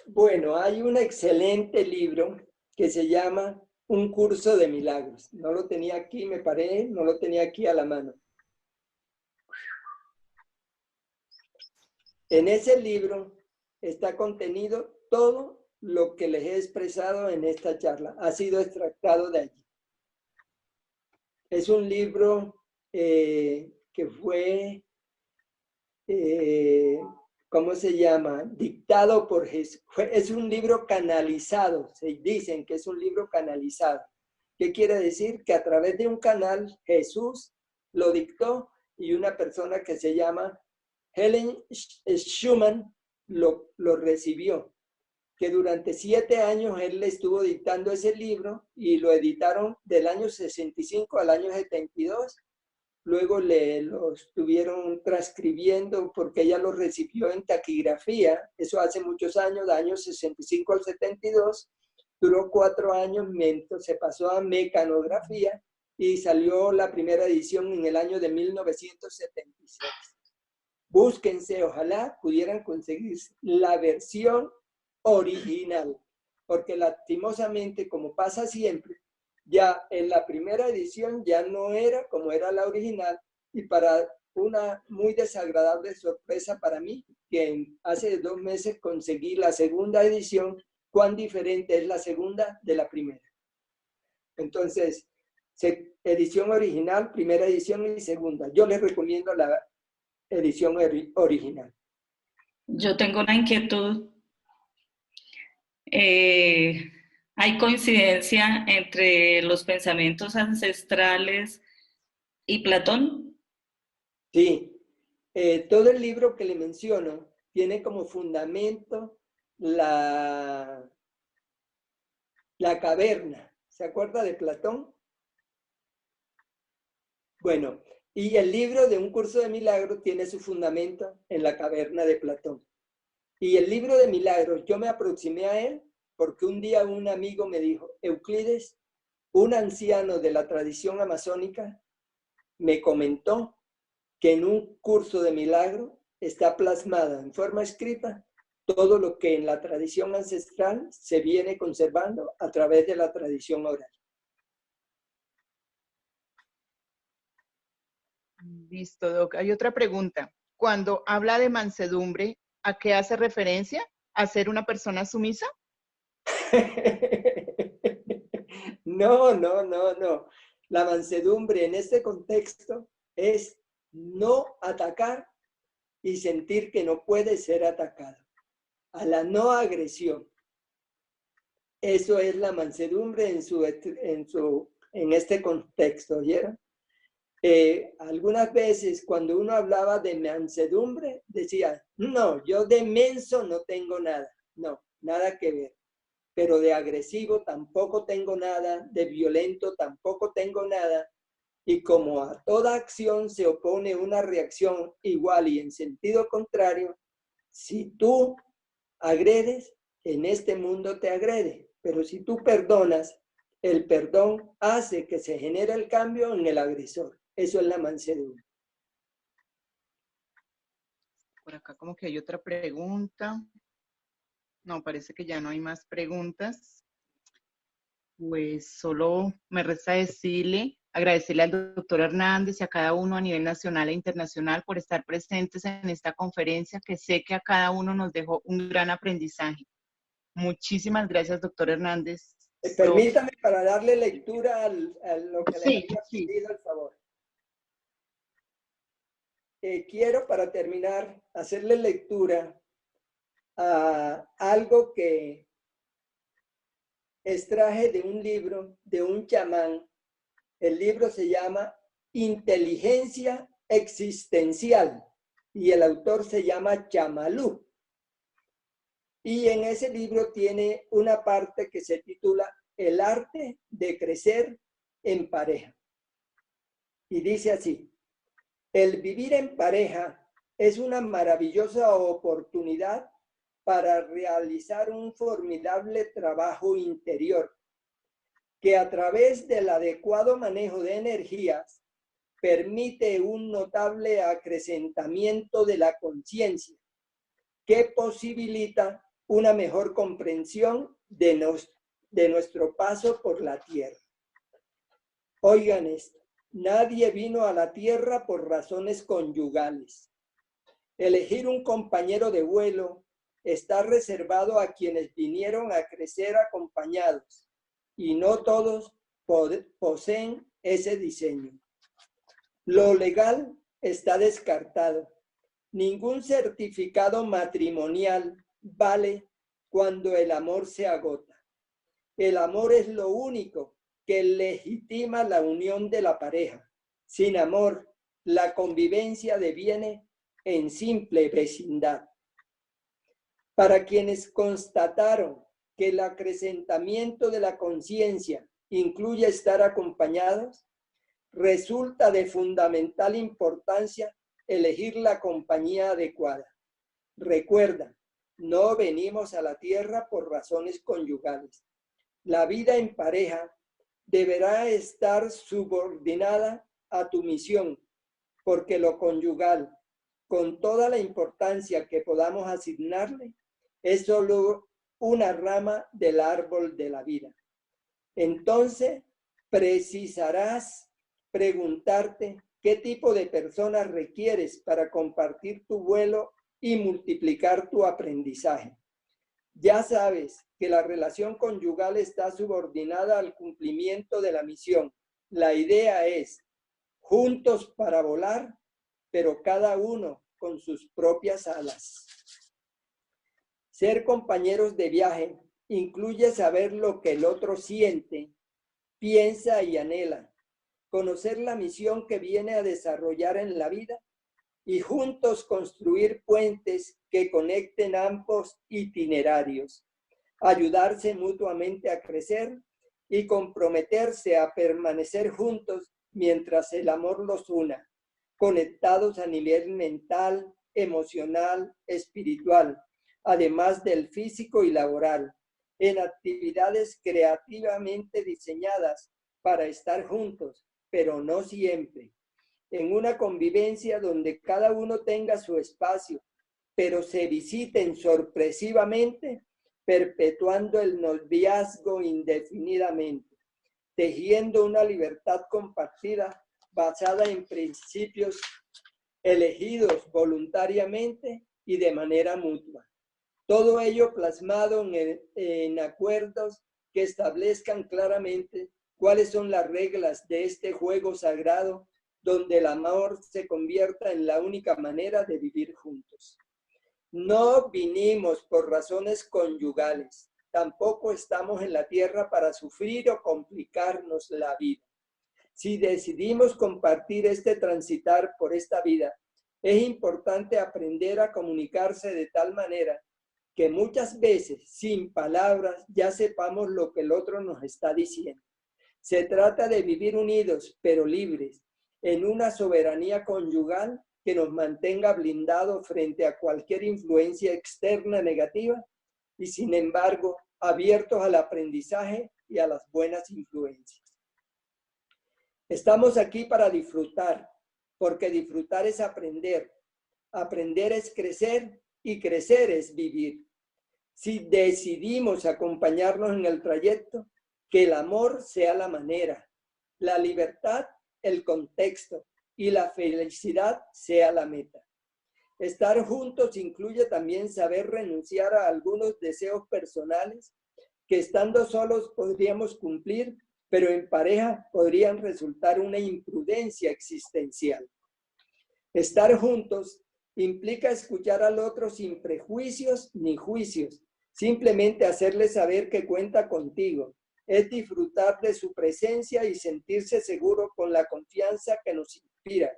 Bueno, hay un excelente libro que se llama Un curso de milagros. No lo tenía aquí, me paré, no lo tenía aquí a la mano. En ese libro está contenido todo lo que les he expresado en esta charla. Ha sido extractado de allí. Es un libro que fue, ¿cómo se llama? Dictado por Jesús. Es un libro canalizado. Se dicen que es un libro canalizado. ¿Qué quiere decir? Que a través de un canal Jesús lo dictó y una persona que se llama Helen Schumann lo recibió. Que durante 7 años él le estuvo dictando ese libro y lo editaron del año 65 al año 72. Luego lo estuvieron transcribiendo porque ella lo recibió en taquigrafía. Eso hace muchos años, de años 65 al 72. Duró 4 años, mientras se pasó a mecanografía y salió la primera edición en el año de 1976. Búsquense, ojalá pudieran conseguir la versión original, porque lastimosamente, como pasa siempre, ya en la primera edición ya no era como era la original, y para una muy desagradable sorpresa para mí, que hace 2 meses conseguí la segunda edición, cuán diferente es la segunda de la primera. Entonces, edición original, primera edición y segunda. Yo les recomiendo la edición original.
Yo tengo una inquietud. ¿Hay coincidencia entre los pensamientos ancestrales y Platón?
Sí. Todo el libro que le menciono tiene como fundamento la caverna. ¿Se acuerda de Platón? Bueno, y el libro de Un curso de milagros tiene su fundamento en la caverna de Platón. Y el libro de milagros, yo me aproximé a él porque un día un amigo me dijo, Euclides, un anciano de la tradición amazónica, me comentó que en un curso de milagros está plasmada en forma escrita todo lo que en la tradición ancestral se viene conservando a través de la tradición oral.
Listo, Doc. Hay otra pregunta. Cuando habla de mansedumbre, ¿a qué hace referencia? ¿A ser una persona sumisa?
No. La mansedumbre en este contexto es no atacar y sentir que no puede ser atacado. A la no agresión. Eso es la mansedumbre en este contexto, ¿oyeron? Algunas veces cuando uno hablaba de mansedumbre, decía, no, yo de menso no tengo nada. No, nada que ver. Pero de agresivo tampoco tengo nada, de violento tampoco tengo nada. Y como a toda acción se opone una reacción igual y en sentido contrario, si tú agredes, en este mundo te agrede. Pero si tú perdonas, el perdón hace que se genere el cambio en el agresor. Eso es la mansedumbre.
Por acá como que hay otra pregunta. No, parece que ya no hay más preguntas. Pues solo me resta agradecerle al doctor Hernández y a cada uno a nivel nacional e internacional por estar presentes en esta conferencia, que sé que a cada uno nos dejó un gran aprendizaje. Muchísimas gracias, doctor Hernández.
Permítame para darle lectura a lo que le había pedido el favor. Quiero, para terminar, hacerle lectura a algo que extraje de un libro de un chamán. El libro se llama Inteligencia Existencial y el autor se llama Chamalú. Y en ese libro tiene una parte que se titula El arte de crecer en pareja. Y dice así: el vivir en pareja es una maravillosa oportunidad para realizar un formidable trabajo interior que a través del adecuado manejo de energías permite un notable acrecentamiento de la conciencia que posibilita una mejor comprensión de nuestro paso por la tierra. Oigan esto, nadie vino a la tierra por razones conyugales. Elegir un compañero de vuelo está reservado a quienes vinieron a crecer acompañados, y no todos poseen ese diseño. Lo legal está descartado. Ningún certificado matrimonial vale cuando el amor se agota. El amor es lo único que legitima la unión de la pareja. Sin amor, la convivencia deviene en simple vecindad. Para quienes constataron que el acrecentamiento de la conciencia incluye estar acompañados, resulta de fundamental importancia elegir la compañía adecuada. Recuerda, no venimos a la tierra por razones conyugales. La vida en pareja deberá estar subordinada a tu misión, porque lo conyugal, con toda la importancia que podamos asignarle, es solo una rama del árbol de la vida. Entonces, precisarás preguntarte qué tipo de persona requieres para compartir tu vuelo y multiplicar tu aprendizaje. Ya sabes que la relación conyugal está subordinada al cumplimiento de la misión. La idea es juntos para volar, pero cada uno con sus propias alas. Ser compañeros de viaje incluye saber lo que el otro siente, piensa y anhela, conocer la misión que viene a desarrollar en la vida y juntos construir puentes que conecten ambos itinerarios, ayudarse mutuamente a crecer y comprometerse a permanecer juntos mientras el amor los una, conectados a nivel mental, emocional, espiritual, además del físico y laboral, en actividades creativamente diseñadas para estar juntos, pero no siempre. En una convivencia donde cada uno tenga su espacio, pero se visiten sorpresivamente, perpetuando el noviazgo indefinidamente, tejiendo una libertad compartida basada en principios elegidos voluntariamente y de manera mutua. Todo ello plasmado en acuerdos que establezcan claramente cuáles son las reglas de este juego sagrado donde el amor se convierta en la única manera de vivir juntos. No vinimos por razones conyugales, tampoco estamos en la tierra para sufrir o complicarnos la vida. Si decidimos compartir este transitar por esta vida, es importante aprender a comunicarse de tal manera que muchas veces, sin palabras, ya sepamos lo que el otro nos está diciendo. Se trata de vivir unidos, pero libres, en una soberanía conyugal que nos mantenga blindados frente a cualquier influencia externa negativa y, sin embargo, abiertos al aprendizaje y a las buenas influencias. Estamos aquí para disfrutar, porque disfrutar es aprender, aprender es crecer y crecer es vivir. Si decidimos acompañarnos en el trayecto, que el amor sea la manera, la libertad el contexto y la felicidad sea la meta. Estar juntos incluye también saber renunciar a algunos deseos personales que estando solos podríamos cumplir, pero en pareja podrían resultar una imprudencia existencial. Estar juntos implica escuchar al otro sin prejuicios ni juicios, simplemente hacerle saber que cuenta contigo. Es disfrutar de su presencia y sentirse seguro con la confianza que nos inspira.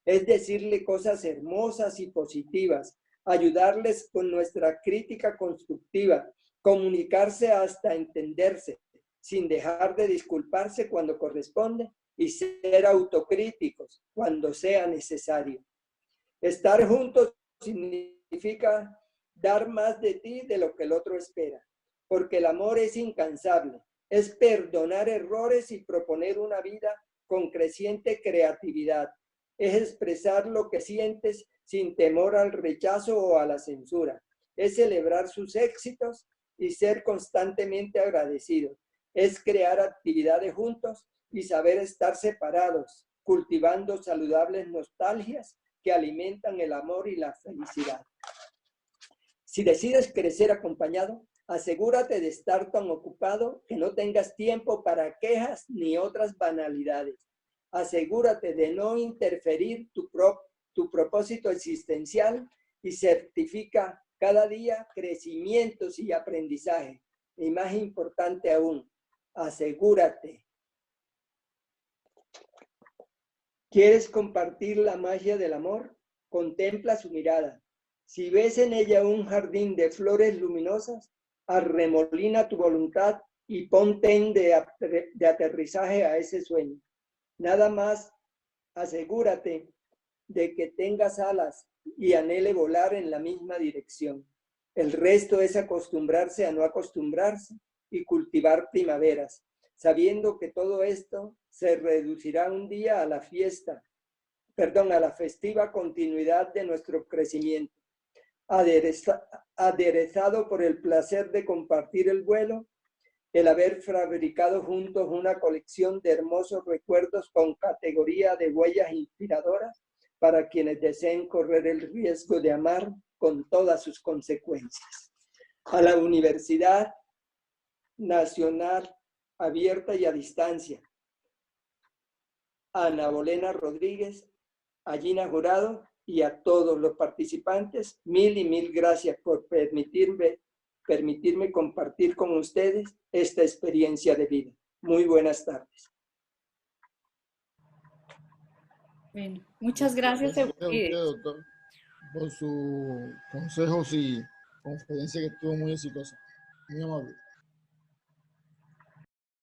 Es decirle cosas hermosas y positivas, ayudarles con nuestra crítica constructiva, comunicarse hasta entenderse, sin dejar de disculparse cuando corresponde y ser autocríticos cuando sea necesario. Estar juntos significa dar más de ti de lo que el otro espera, porque el amor es incansable, es perdonar errores y proponer una vida con creciente creatividad, es expresar lo que sientes sin temor al rechazo o a la censura, es celebrar sus éxitos y ser constantemente agradecidos, es crear actividades juntos y saber estar separados, cultivando saludables nostalgias que alimentan el amor y la felicidad. Si decides crecer acompañado, asegúrate de estar tan ocupado que no tengas tiempo para quejas ni otras banalidades. Asegúrate de no interferir tu propósito existencial y certifica cada día crecimientos y aprendizaje. Y más importante aún, asegúrate. ¿Quieres compartir la magia del amor? Contempla su mirada. Si ves en ella un jardín de flores luminosas, arremolina tu voluntad y ponte en de aterrizaje a ese sueño. Nada más asegúrate de que tengas alas y anhele volar en la misma dirección. El resto es acostumbrarse a no acostumbrarse y cultivar primaveras, sabiendo que todo esto se reducirá un día a la festiva continuidad de nuestro crecimiento, aderezado por el placer de compartir el vuelo, el haber fabricado juntos una colección de hermosos recuerdos con categoría de huellas inspiradoras para quienes deseen correr el riesgo de amar con todas sus consecuencias. A la Universidad Nacional Abierta y a Distancia, a Ana Bolena Rodríguez, a Gina Jurado y a todos los participantes, mil y mil gracias por permitirme compartir con ustedes esta experiencia de vida. Muy buenas tardes.
Bueno, muchas gracias,
Gracias a
Euclides.
usted, doctor, por sus consejos y conferencia que estuvo muy exitosa. Muy amable.